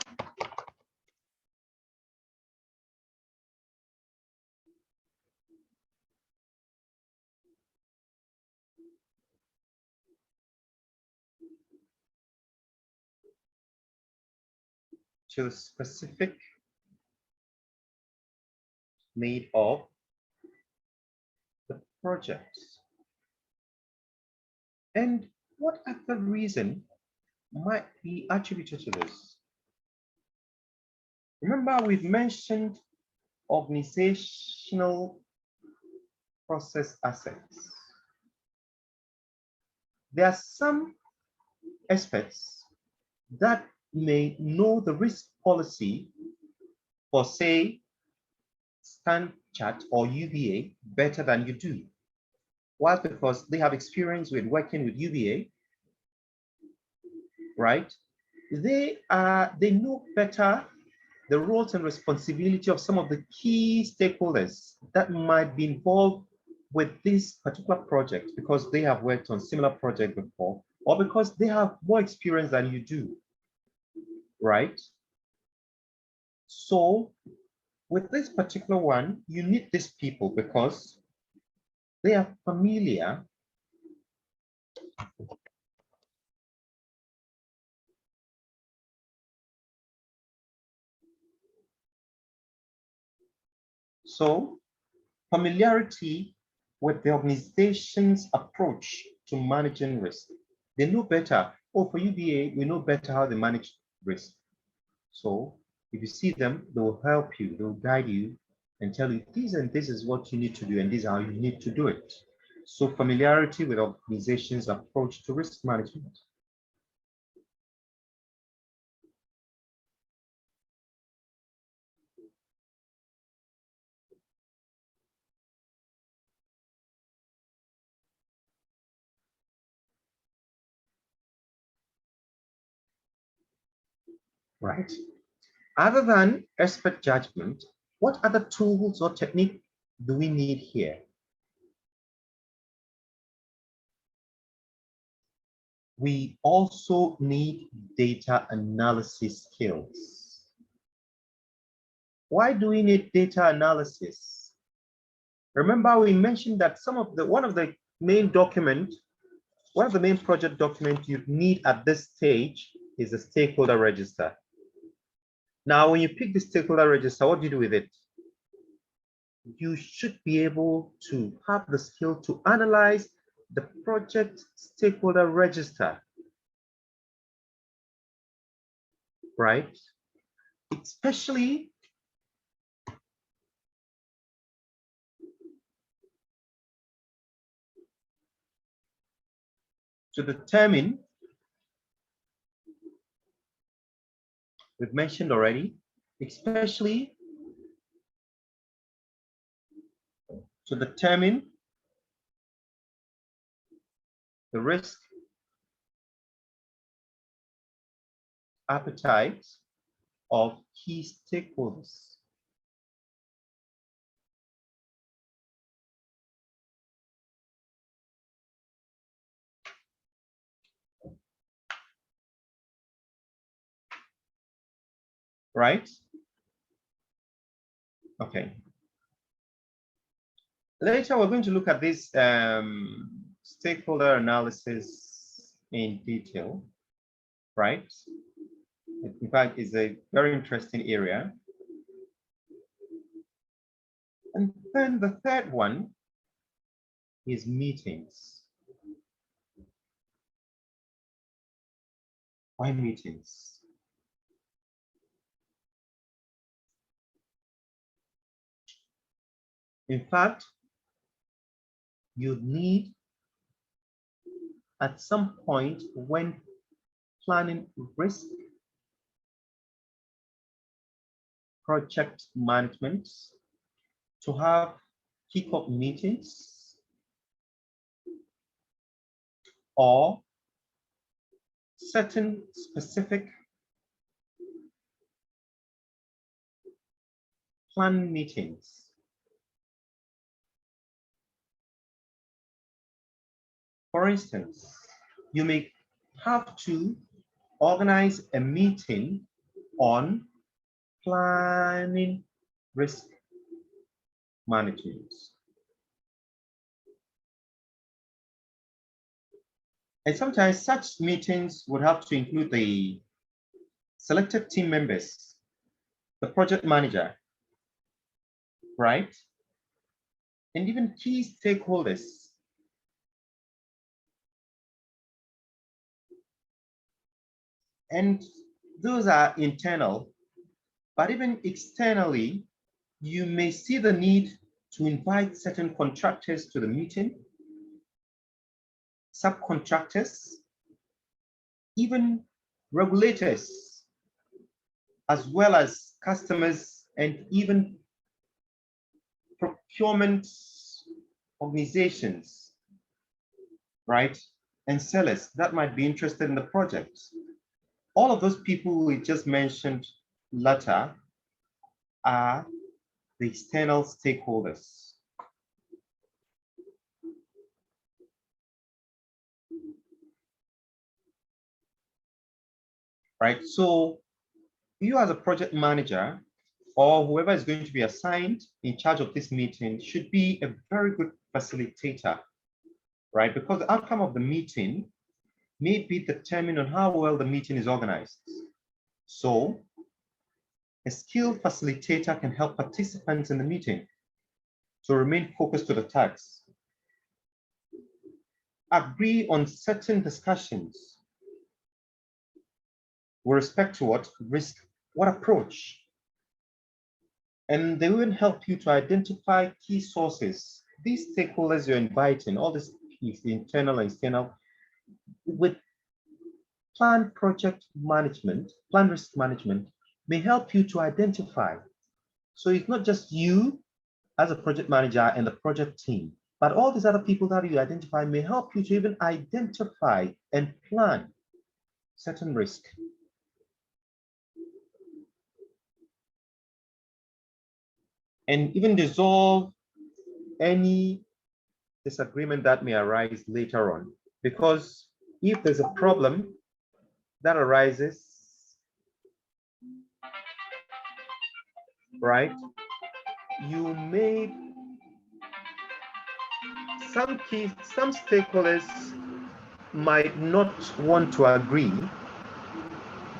Speaker 1: to the specific need of the project. And what other reason might be attributed to this? Remember, we've mentioned organizational process assets. There are some experts that may know the risk policy for, say, Stanchart or UBA better than you do. Why? Because they have experience with working with UBA, right? They know better the roles and responsibility of some of the key stakeholders that might be involved with this particular project because they have worked on similar projects before, or because they have more experience than you do, right? So with this particular one, you need these people because they are familiar so familiarity with the organization's approach to managing risk. They know better. Oh, for UBA, we know better how they manage risk. So if you see them, they will help you, they will guide you and tell you this and this is what you need to do and this is how you need to do it. So familiarity with organization's approach to risk management. Right. Other than expert judgment, what other tools or technique do we need here? We also need data analysis skills. Why do we need data analysis? Remember, we mentioned that one of the main project documents you need at this stage is the stakeholder register. Now, when you pick the stakeholder register, what do you do with it? You should be able to have the skill to analyze the project stakeholder register, right? Especially to determine, we've mentioned already, especially to determine the risk appetite of key stakeholders. Right? Okay. Later, we're going to look at this stakeholder analysis in detail, right? In fact, it's a very interesting area. And then the third one is meetings. Why meetings? In fact, you need at some point when planning risk, project management, to have kickoff meetings or certain specific plan meetings. For instance, you may have to organize a meeting on planning risk management. And sometimes such meetings would have to include the selected team members, the project manager, right? And even key stakeholders. And those are internal, but even externally, you may see the need to invite certain contractors to the meeting, subcontractors, even regulators, as well as customers and even procurement organizations, right? And sellers that might be interested in the project. All of those people we just mentioned later are the external stakeholders. Right, so you as a project manager or whoever is going to be assigned in charge of this meeting should be a very good facilitator, right? Because the outcome of the meeting may be determined on how well the meeting is organized. So a skilled facilitator can help participants in the meeting to remain focused to the task, agree on certain discussions with respect to what risk, what approach, and they will help you to identify key sources. These stakeholders you're inviting, all this is internal and external, with plan project management, plan risk management may help you to identify. So it's not just you as a project manager and the project team, but all these other people that you identify may help you to even identify and plan certain risk. And even dissolve any disagreement that may arise later on. Because if there's a problem that arises, right, you may, some stakeholders might not want to agree,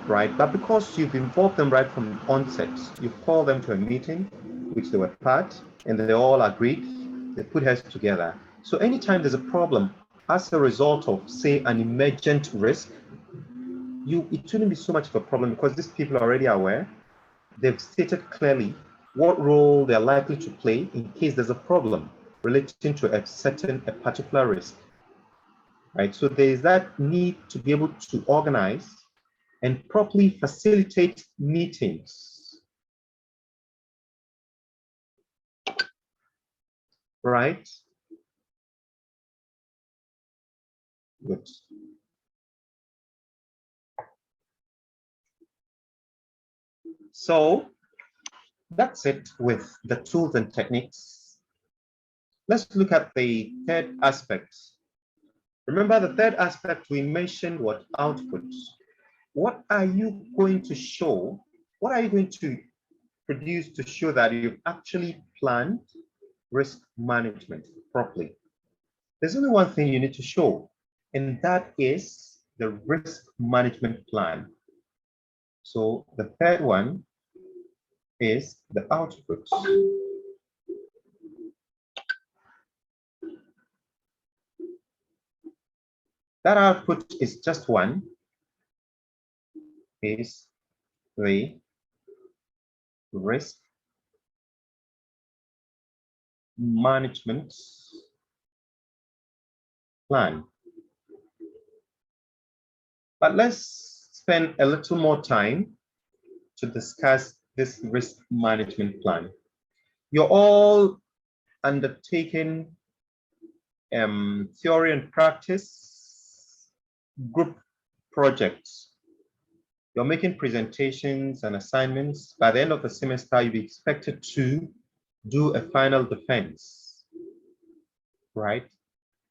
Speaker 1: right? But because you've involved them right from the onset, you call them to a meeting, which they were part, and they all agreed, they put heads together. So anytime there's a problem as a result of, say, an emergent risk, it shouldn't be so much of a problem because these people are already aware. They've stated clearly what role they're likely to play in case there's a problem relating to a particular risk, right? So there is that need to be able to organize and properly facilitate meetings, right? Good. So that's it with the tools and techniques. Let's look at the third aspect. Remember the third aspect we mentioned, what output. What are you going to show? What are you going to produce to show that you've actually planned risk management properly, there's only one thing you need to show, and that is the risk management plan. So the third one is the output. That output is just one, is the risk management plan. But let's spend a little more time to discuss this risk management plan. You're all undertaking theory and practice group projects. You're making presentations and assignments. By the end of the semester, you'll be expected to do a final defense, right?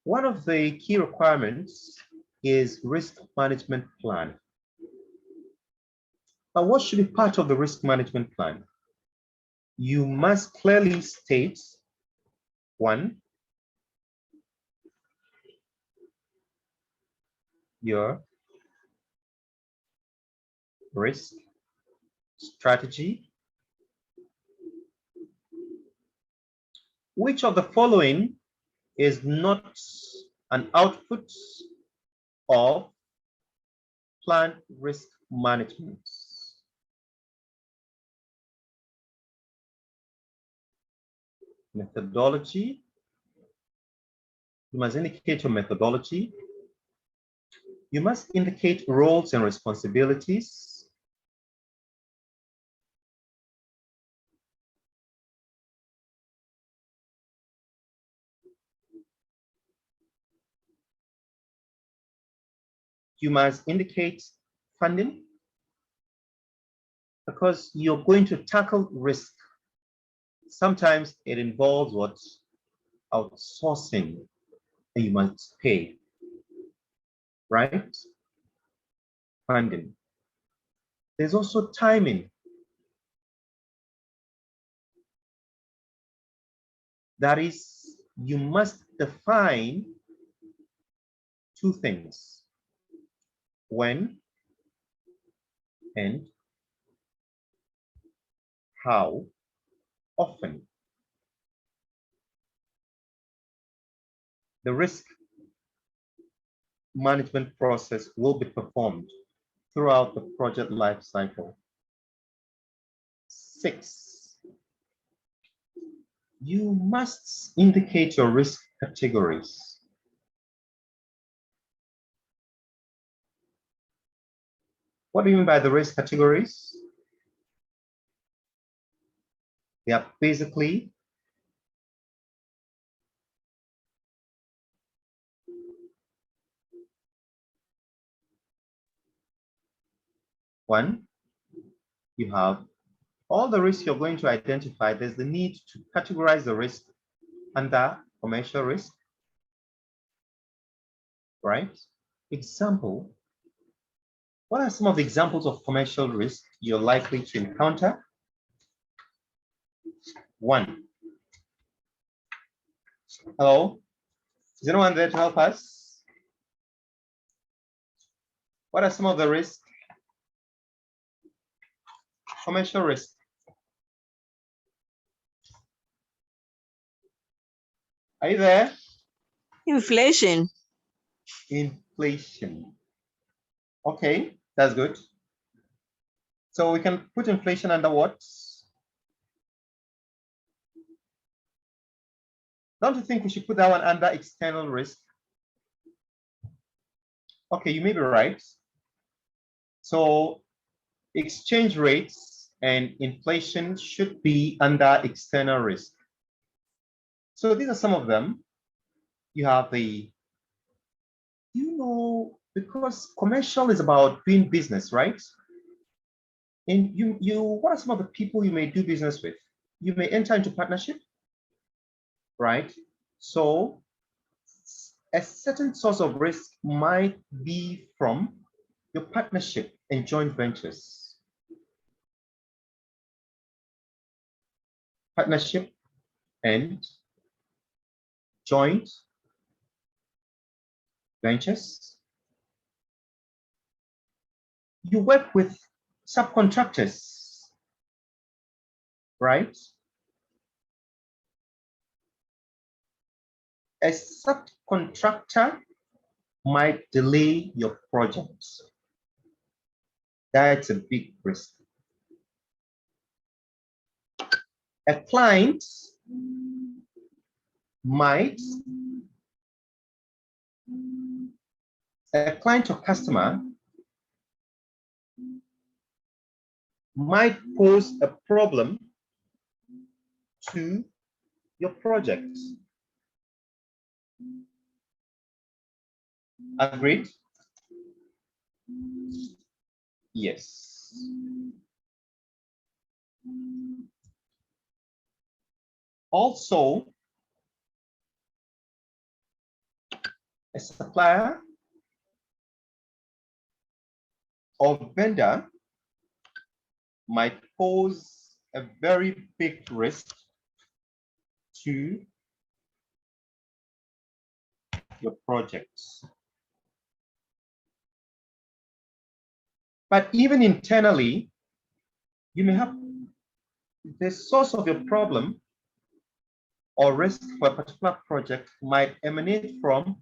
Speaker 1: One of the key requirements is risk management plan. But what should be part of the risk management plan? You must clearly state, one, your risk strategy. Which of the following is not an output of planned risk management? Methodology. You must indicate your methodology. You must indicate roles and responsibilities. You must indicate funding, because you're going to tackle risk. Sometimes it involves what? Outsourcing, and you must pay, right? Funding. There's also timing. That is, you must define two things: when and how often. The risk management process will be performed throughout the project life cycle. 6, you must indicate your risk categories. What do you mean by the risk categories? They are basically one, you have all the risks you're going to identify. There's the need to categorize the risk under commercial risk, right? Example, what are some of the examples of commercial risk you're likely to encounter? 1. Hello, is anyone there to help us? What are some of the risks? Commercial risk. Are you there?
Speaker 12: Inflation.
Speaker 1: Inflation. Okay, that's good. So we can put inflation under what? Don't you think we should put that one under external risk? Okay, you may be right. So exchange rates and inflation should be under external risk. So these are some of them. You have the, you know, because commercial is about doing business, right? And what are some of the people you may do business with? You may enter into partnership, right? So a certain source of risk might be from your partnership and joint ventures. Partnership and joint ventures. You work with subcontractors, right? A subcontractor might delay your project. That's a big risk. A client or customer might pose a problem to your project. Agreed? Yes. Also, a supplier or vendor might pose a very big risk to your projects. But even internally, you may have the source of your problem or risk for a particular project might emanate from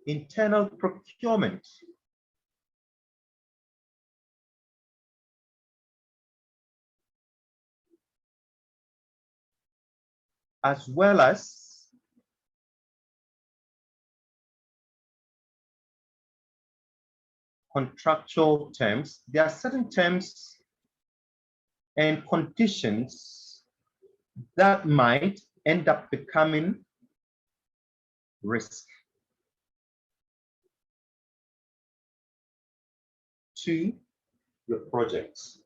Speaker 1: internal procurement. As well as contractual terms. There are certain terms and conditions that might end up becoming risk to your projects.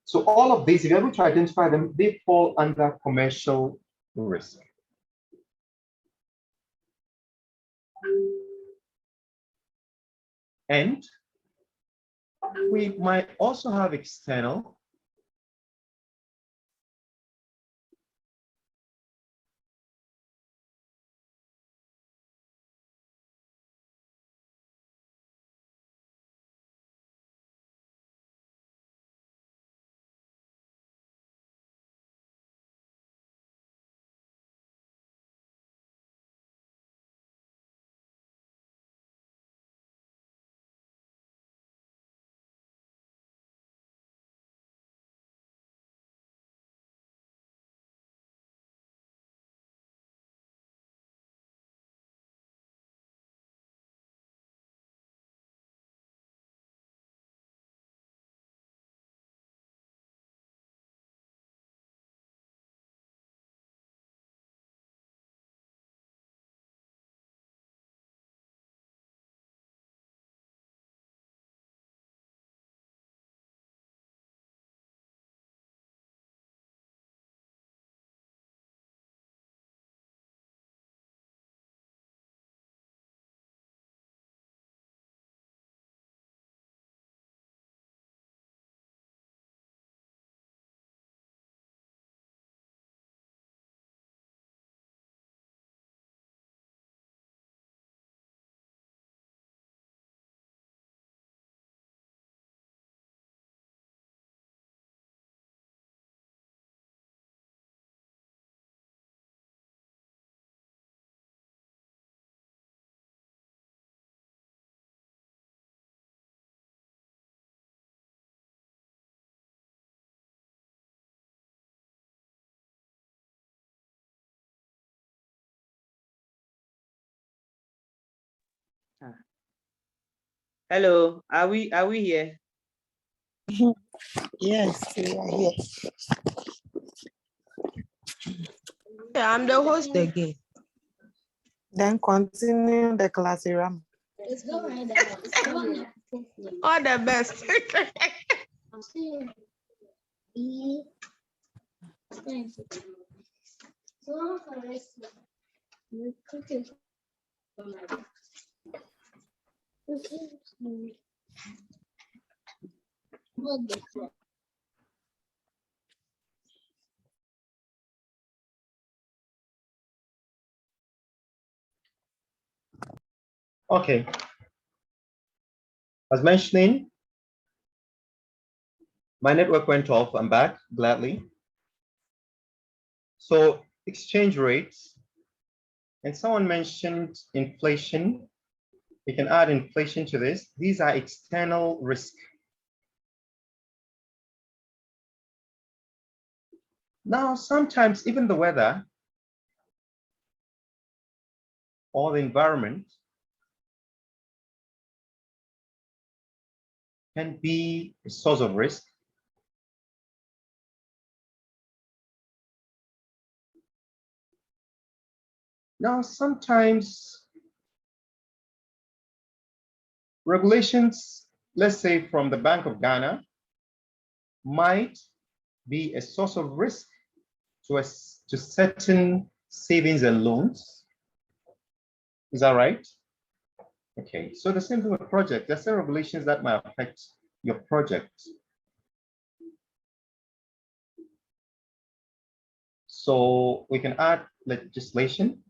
Speaker 1: So all of these, if you're able to identify them, they fall under commercial risk. And we might also have external
Speaker 4: Hello, are we here?
Speaker 6: Yes, we are here.
Speaker 11: Yeah, I'm the host again.
Speaker 6: Then continue the class, Ram.
Speaker 11: All the best.
Speaker 1: Okay. As mentioning, my network went off. I'm back gladly. So exchange rates, and someone mentioned inflation. We can add inflation to this. These are external risks. Now, sometimes even the weather or the environment can be a source of risk. Now, sometimes regulations, let's say from the Bank of Ghana, might be a source of risk to certain savings and loans. Is that right? Okay, so the same thing with project. There are some regulations that might affect your project. So we can add legislation.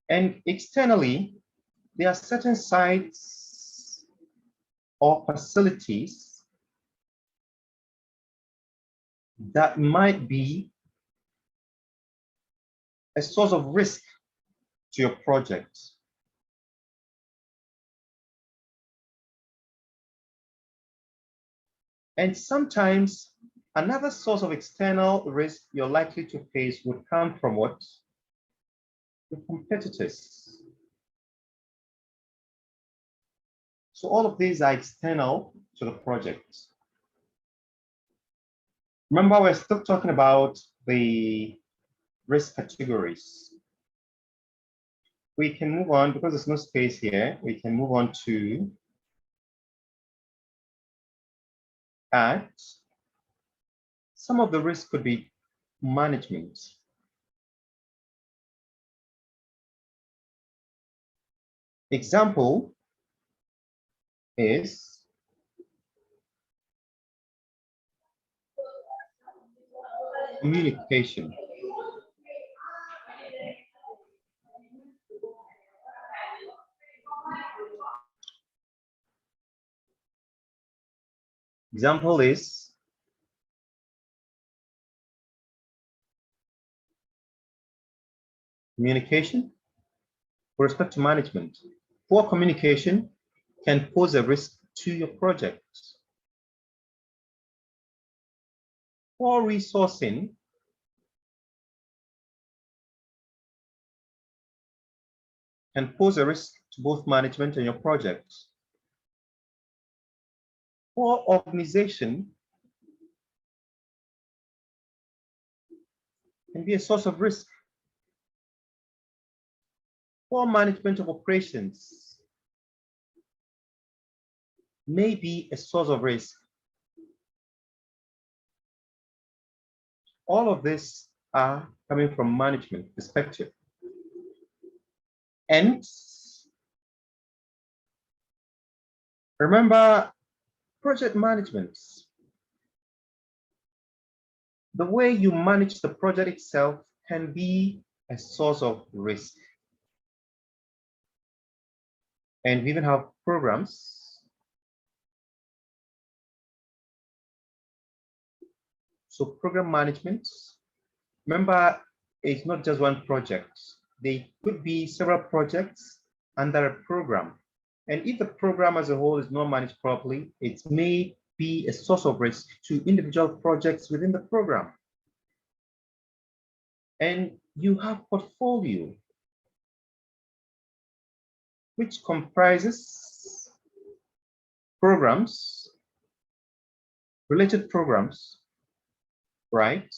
Speaker 1: And externally, there are certain sites or facilities that might be a source of risk to your project. And sometimes another source of external risk you're likely to face would come from what? Your competitors. So all of these are external to the project. Remember, we're still talking about the risk categories. We can move on because there's no space here. We can move on to add. Some of the risks could be management. Example is communication. Example is communication with respect to management. Poor communication can pose a risk to your project. Poor resourcing can pose a risk to both management and your project. Poor organization can be a source of risk. Poor management of operations may be a source of risk. All of this are coming from management perspective. And remember, project management, the way you manage the project itself can be a source of risk. And we even have programs. So program management, remember, it's not just one project. They could be several projects under a program. And if the program as a whole is not managed properly, it may be a source of risk to individual projects within the program. And you have portfolio, which comprises programs, related programs, right?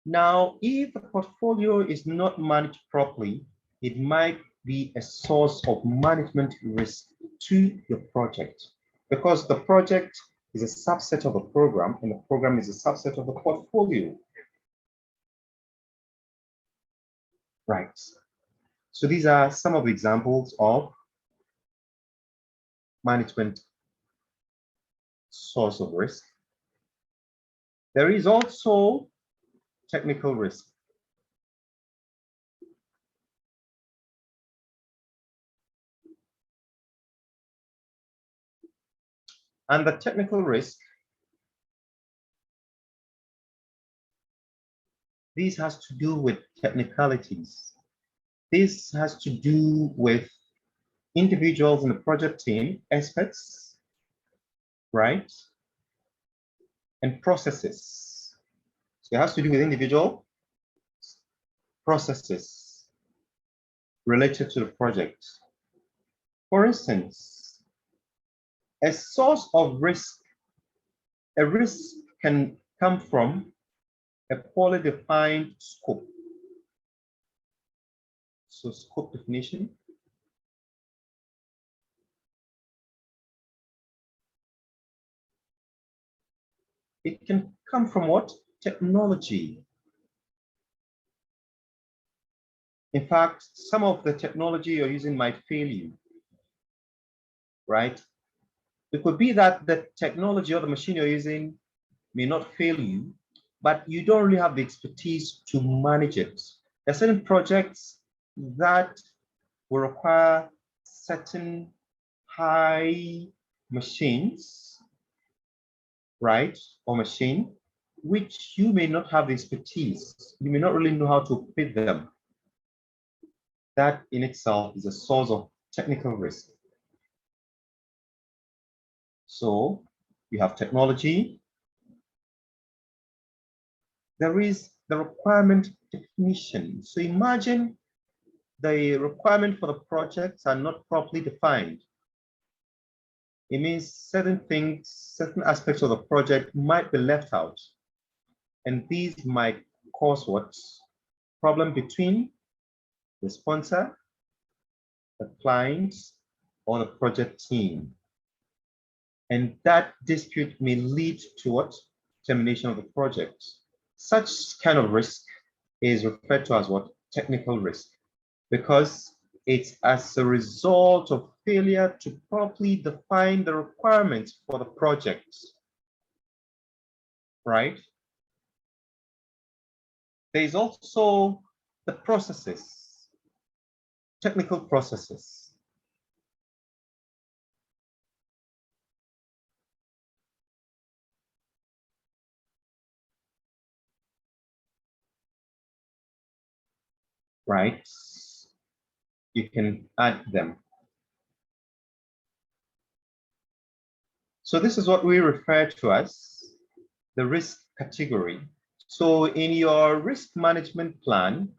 Speaker 1: Now, if the portfolio is not managed properly, it might be a source of management risk to your project, because the project is a subset of a program and the program is a subset of the portfolio. Right. So these are some of the examples of management source of risk. There is also technical risk. And the technical risk, this has to do with technicalities. This has to do with individuals in the project team, experts, right? And processes. So it has to do with individual processes related to the project. For instance, a source of risk, a risk can come from a poorly defined scope. So scope definition. It can come from what? Technology. In fact, some of the technology you're using might fail you, right? It could be that the technology or the machine you're using may not fail you, but you don't really have the expertise to manage it. There are certain projects that will require certain high machines, right, or machine, which you may not have the expertise. You may not really know how to operate them. That in itself is a source of technical risk. So you have technology. There is the requirement definition. So imagine the requirement for the projects are not properly defined. It means certain things, certain aspects of the project might be left out. And these might cause what? Problem between the sponsor, the client, or the project team. And that dispute may lead to what? Termination of the project. Such kind of risk is referred to as what? Technical risk, because it's as a result of failure to properly define the requirements for the project, right? There is also the processes, technical processes. Right? You can add them. So this is what we refer to as the risk category. So in your risk management plan,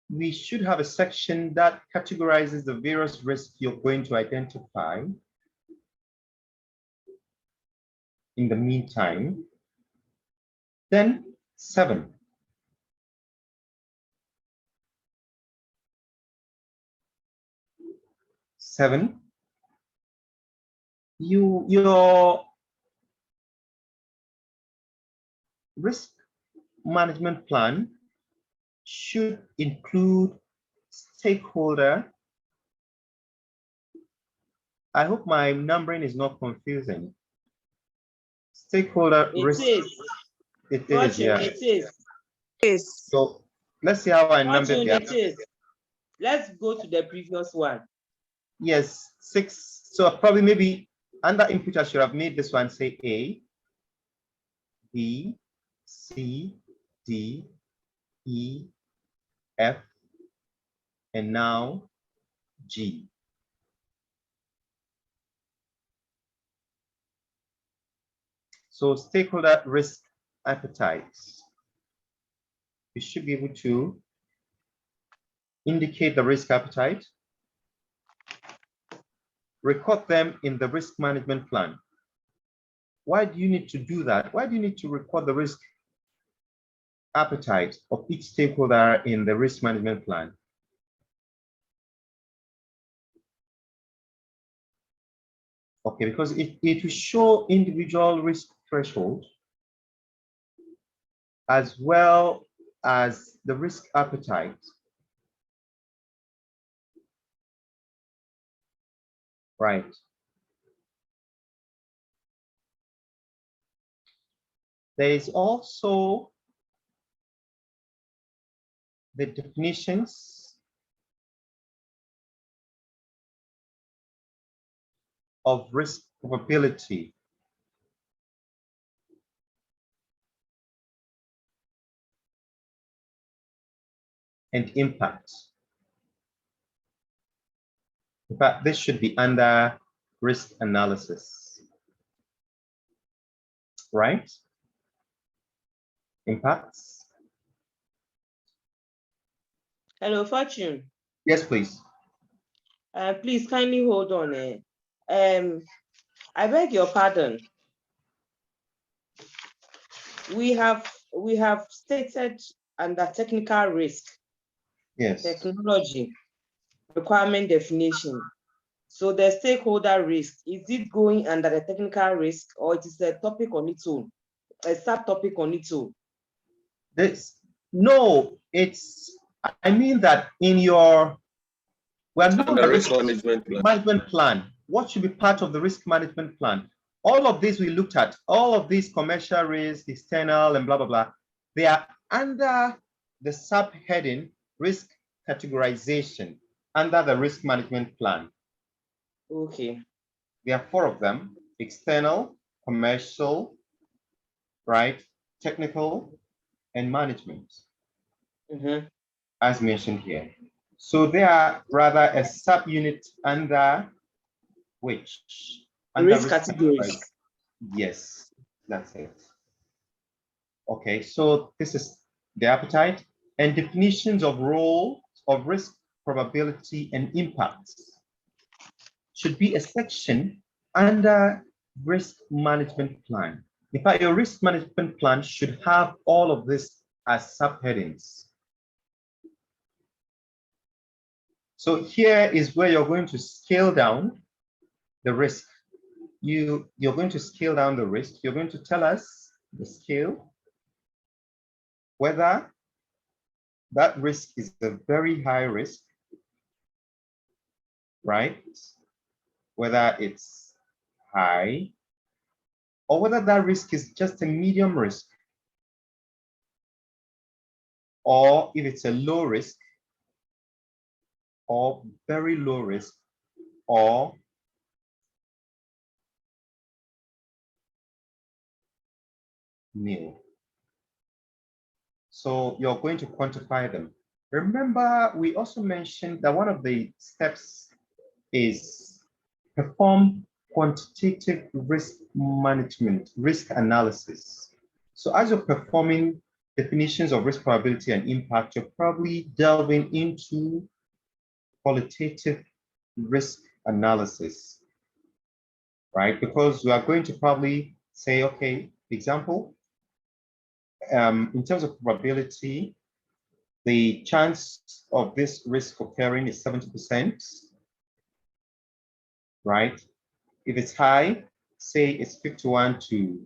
Speaker 1: we should have a section that categorizes the various risks you're going to identify. In the meantime, then 7. Your risk management plan should include stakeholder. I hope my numbering is not confusing. Stakeholder risk. It is, yeah.
Speaker 4: It is.
Speaker 12: Yes.
Speaker 1: So let's see how I number
Speaker 4: It is. Let's go to the previous one.
Speaker 1: Yes, 6. So probably maybe under input, I should have made this one say A, B, C, D, E, F, and now G. So stakeholder risk appetites. You should be able to indicate the risk appetite, record them in the risk management plan. Why do you need to do that? Why do you need to record the risk appetite of each stakeholder in the risk management plan? Okay, because it will show individual risk threshold as well as the risk appetite. Right. There is also the definitions of risk probability. And impact. In fact, this should be under risk analysis, right? Impacts.
Speaker 4: Hello, Fortune.
Speaker 1: Yes, please.
Speaker 4: Please kindly hold on. I beg your pardon. We have stated under technical risk,
Speaker 1: Yes.
Speaker 4: technology, requirement definition. So the stakeholder risk, is it going under the technical risk or it is a topic on its own, a subtopic on its own?
Speaker 1: No, I mean that in your, we're looking at risk management plan. What should be part of the risk management plan? All of these we looked at, all of these commercial risk, external and blah, blah, blah. They are under the subheading risk categorization under the risk management plan.
Speaker 4: Okay.
Speaker 1: There are 4 of them: external, commercial, right, technical, and management, as mentioned here. So they are rather a subunit under which? Under
Speaker 4: risk categories.
Speaker 1: Yes, that's it. Okay, so this is the appetite and definitions of role of risk, probability, and impacts. Should be a section under risk management plan. In fact, your risk management plan should have all of this as subheadings. So here is where you're going to scale down the risk. You're going to scale down the risk. You're going to tell us the scale, whether that risk is a very high risk, right? Whether it's high, or whether that risk is just a medium risk, or if it's a low risk, or very low risk, or nil. So you're going to quantify them. Remember, we also mentioned that one of the steps is perform quantitative risk management, risk analysis. So as you're performing definitions of risk probability and impact, you're probably delving into qualitative risk analysis, right? Because we are going to probably say, okay, example, in terms of probability, the chance of this risk occurring is 70%, right? If it's high, say it's 51 to,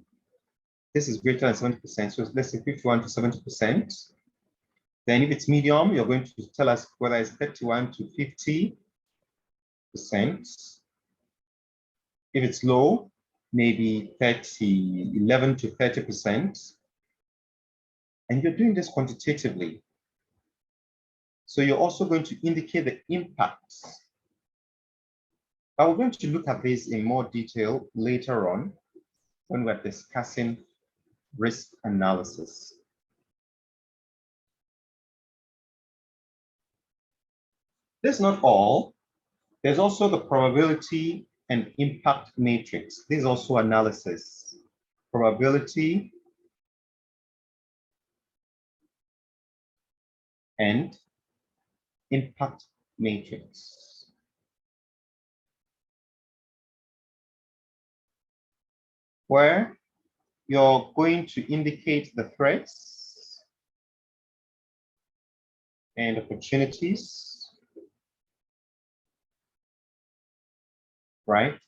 Speaker 1: this is greater than 70%, so let's say 51 to 70%. Then if it's medium, you're going to tell us whether it's 31 to 50%. If it's low, maybe 11 to 30%. And you're doing this quantitatively. So you're also going to indicate the impacts. We're going to look at this in more detail later on when we're discussing risk analysis. This is not all. There's also the probability and impact matrix. This is also analysis. Probability and impact matrix. Where you're going to indicate the threats and opportunities, right?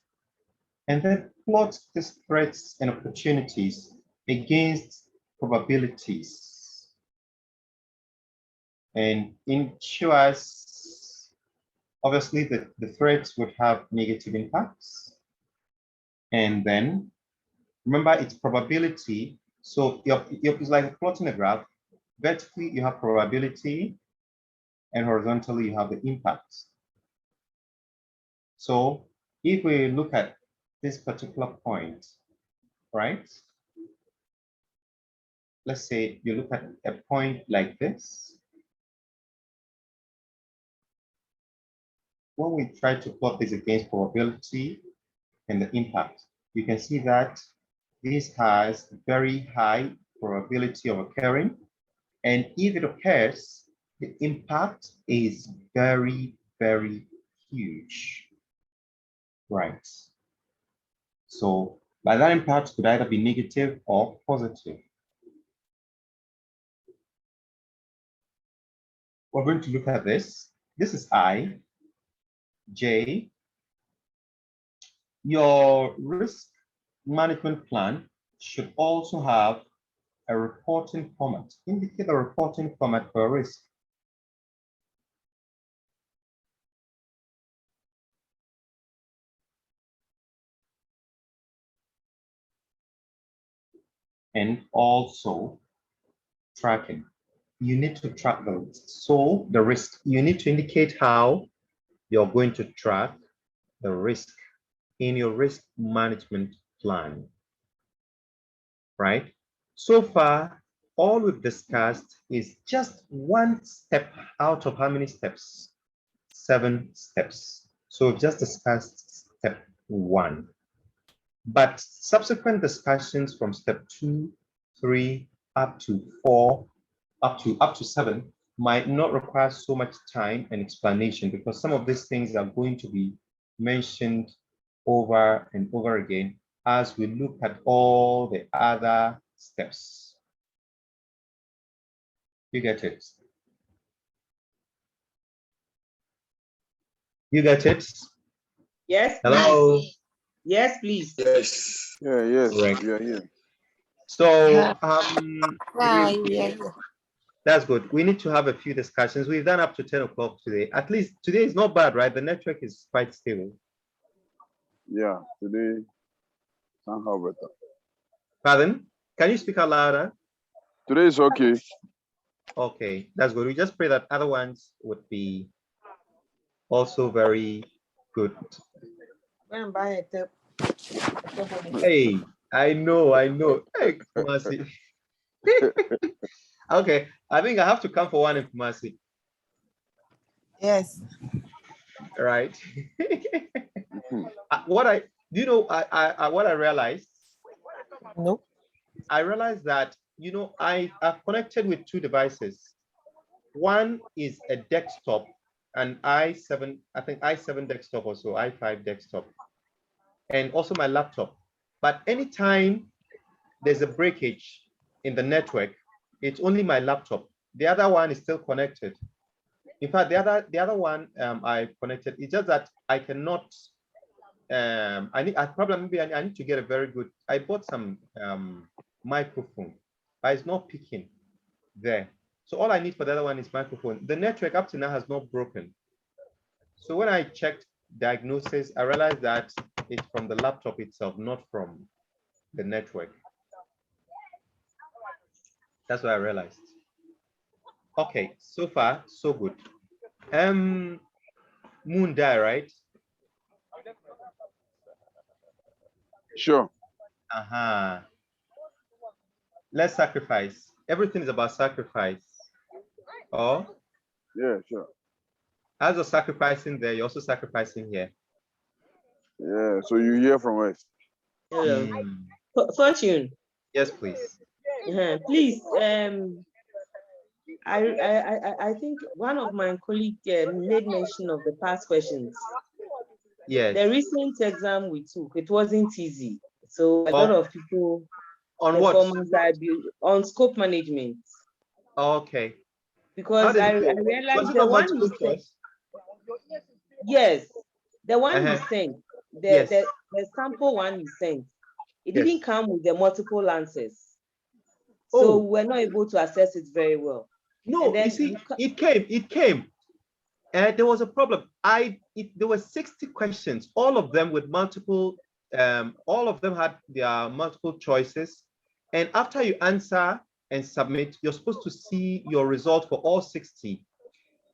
Speaker 1: And then plot these threats and opportunities against probabilities. And ensures, obviously, that the threats would have negative impacts. And then remember, it's probability. So it's like plotting a graph. Vertically, you have probability, and horizontally, you have the impact. So if we look at this particular point, right? Let's say you look at a point like this. When we try to plot this against probability and the impact, you can see that this has very high probability of occurring. And if it occurs, the impact is very, very huge. Right. So by that impact could either be negative or positive. We're going to look at this. This is I, J. Your risk management plan should also have a reporting format. Indicate a reporting format for a risk. And also tracking. You need to track the risk. So the risk, you need to indicate how you're going to track the risk in your risk management plan, right? So far, all we've discussed is just one step out of how many steps? 7 steps. So we've just discussed step 1. But subsequent discussions from step 2, 3, up to 4, up to 7 might not require so much time and explanation, because some of these things are going to be mentioned over and over again as we look at all the other steps. You get it? You get it?
Speaker 4: Yes.
Speaker 1: Hello?
Speaker 4: Please. Yes, please.
Speaker 7: Yes. Yeah, yes.
Speaker 1: Correct.
Speaker 7: We are here.
Speaker 1: So that's good. We need to have a few discussions. We've done up to 10 o'clock today. At least today is not bad, right? The network is quite stable.
Speaker 7: Yeah, today somehow better.
Speaker 1: Pardon? Can you speak out louder?
Speaker 7: Today is okay.
Speaker 1: Okay, that's good. We just pray that other ones would be also very good. Hey, I know. Hey, Kumasi. Okay, I think I have to come for one in Kumasi.
Speaker 6: Yes.
Speaker 1: Right. What I realized?
Speaker 6: Nope.
Speaker 1: I realized that, I have connected with 2 devices. One is a desktop, an i7, I think i7 desktop or so, i5 desktop, and also my laptop. But anytime there's a breakage in the network, it's only my laptop. The other one is still connected. In fact, the other one I connected, it's just that I cannot. I need to get a very good. I bought some microphone, but it's not picking there. So all I need for the other one is microphone. The network up to now has not broken. So when I checked diagnosis, I realized that it's from the laptop itself, not from the network. That's what I realized. Okay, so far so good. Moon die, right?
Speaker 7: Sure.
Speaker 1: Let's sacrifice. Everything is about sacrifice. Oh?
Speaker 7: Yeah, sure.
Speaker 1: As you're sacrificing there, you're also sacrificing here.
Speaker 7: Yeah, so you hear from us.
Speaker 4: Hello. Fortune.
Speaker 1: Yes, please.
Speaker 4: Please, I think one of my colleagues made mention of the past questions.
Speaker 1: Yes.
Speaker 4: The recent exam we took, it wasn't easy. So a lot of people
Speaker 1: on what?
Speaker 4: On scope management.
Speaker 1: Okay.
Speaker 4: Because I realized the one you sent. Yes, the one you sent, the sample one you sent, it didn't come with the multiple answers. So we're not able to assess it very well.
Speaker 1: No, you see, it came. There was a problem. There were 60 questions, all of them with multiple, all of them had their multiple choices. And after you answer and submit, you're supposed to see your result for all 60.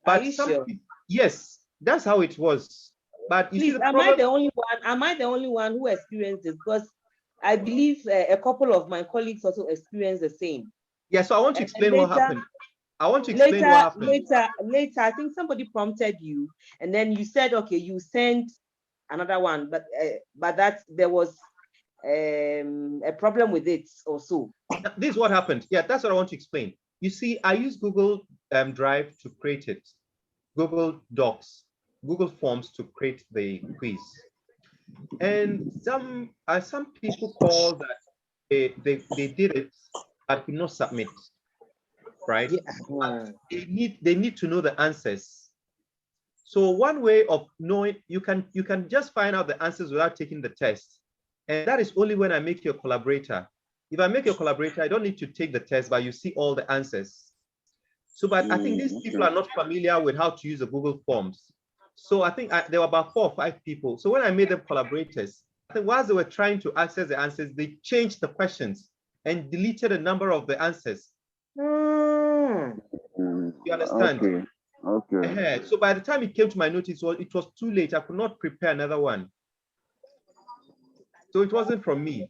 Speaker 1: But
Speaker 4: Are you sure?
Speaker 1: Yes, that's how it was. But you see,
Speaker 4: Please, am I the only one? Am I the only one who experienced this? Because I believe a couple of my colleagues also experienced the same.
Speaker 1: Yeah, so I want to explain what happened. I want to explain what happened.
Speaker 4: Later, I think somebody prompted you, and then you said, okay, you sent another one, but that there was a problem with it also.
Speaker 1: This is what happened. Yeah, that's what I want to explain. You see, I use Google Drive to create it, Google Docs, Google Forms to create the quiz. And some people call that they did it but could not submit, right? Yeah. They need to know the answers. So one way of knowing, you can just find out the answers without taking the test. And that is only when I make you a collaborator. If I make you a collaborator, I don't need to take the test, but you see all the answers. So, but I think these people are not familiar with how to use the Google Forms. So I think there were about 4 or 5 people. So when I made them collaborators, I think whilst they were trying to access the answers, they changed the questions and deleted a number of the answers. You understand? Okay. So by the time it came to my notice, it was too late. I could not prepare another one. So it wasn't from me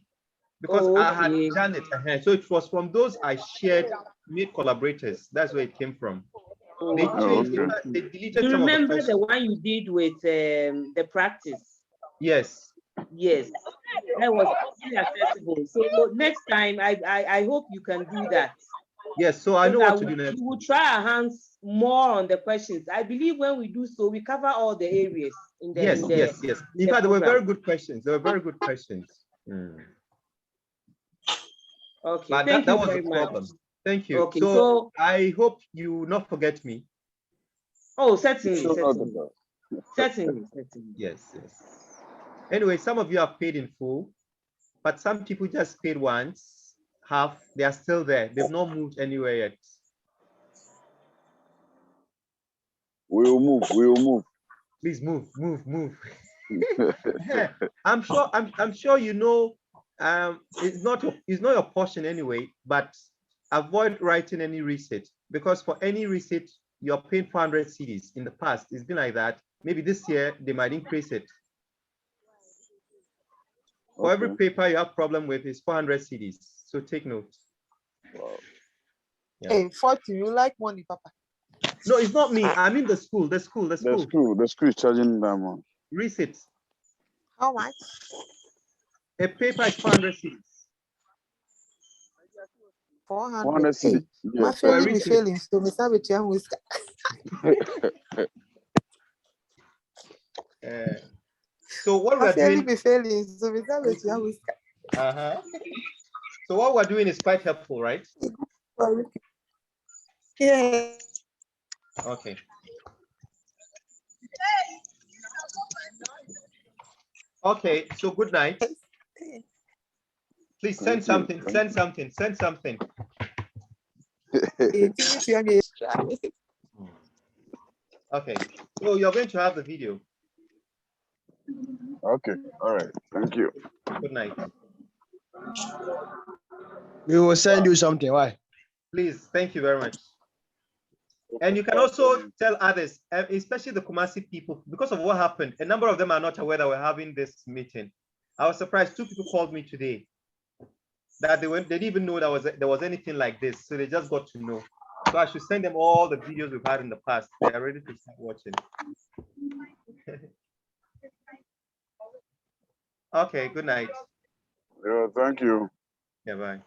Speaker 1: because I had done it. So it was from those I shared, made collaborators. That's where it came from. They changed, they deleted
Speaker 4: you
Speaker 1: some of the
Speaker 4: remember
Speaker 1: questions.
Speaker 4: the one you did with the practice?
Speaker 1: Yes.
Speaker 4: Yes, that was easily accessible. So next time, I hope you can do that.
Speaker 1: Yes, so I know what to do next.
Speaker 4: We will try our hands more on the questions. I believe when we do so, we cover all the areas in the
Speaker 1: yes. In fact, they were very good questions. They were very good questions.
Speaker 4: Okay,
Speaker 1: but
Speaker 4: thank
Speaker 1: that
Speaker 4: you
Speaker 1: was
Speaker 4: very
Speaker 1: the
Speaker 4: much.
Speaker 1: problem. Thank you.
Speaker 4: Okay,
Speaker 1: so I hope you will not forget me.
Speaker 4: Oh, certainly. Certainly.
Speaker 1: Yes. Anyway, some of you have paid in full, but some people just paid once, half. They are still there. They've not moved anywhere yet.
Speaker 7: We'll move.
Speaker 1: Please move. I'm sure you know. It's not your portion anyway. But avoid writing any receipt, because for any receipt you're paying 400 cedis. In the past, it's been like that. Maybe this year they might increase it. For every paper you have problem with is 400 cedis. So take note.
Speaker 7: Wow.
Speaker 6: Yeah. Hey, 40, you like money, Papa?
Speaker 1: No, it's not me. I mean the school. The school is
Speaker 7: charging them.
Speaker 1: Receipts.
Speaker 6: How much?
Speaker 1: A paper is 400 cedis.
Speaker 6: 400 cedis. My family be failing, so me sabe tia whisker.
Speaker 1: So what we're doing?
Speaker 6: Be failing, so me sabe tia whisker.
Speaker 1: So what we're doing is quite helpful, right?
Speaker 6: Yeah.
Speaker 1: Okay. Okay, so good night. Please send something. Okay, so you're going to have the video.
Speaker 7: Okay, all right. Thank you.
Speaker 1: Good night.
Speaker 13: We will send you something. Why?
Speaker 1: Please, thank you very much. And you can also tell others, especially the Kumasi people, because of what happened. A number of them are not aware that we're having this meeting. I was surprised. 2 people called me today that they didn't even know there was anything like this, so they just got to know. So I should send them all the videos we've had in the past. They are ready to start watching. Okay, good night.
Speaker 7: Yeah, thank you.
Speaker 1: Yeah, bye.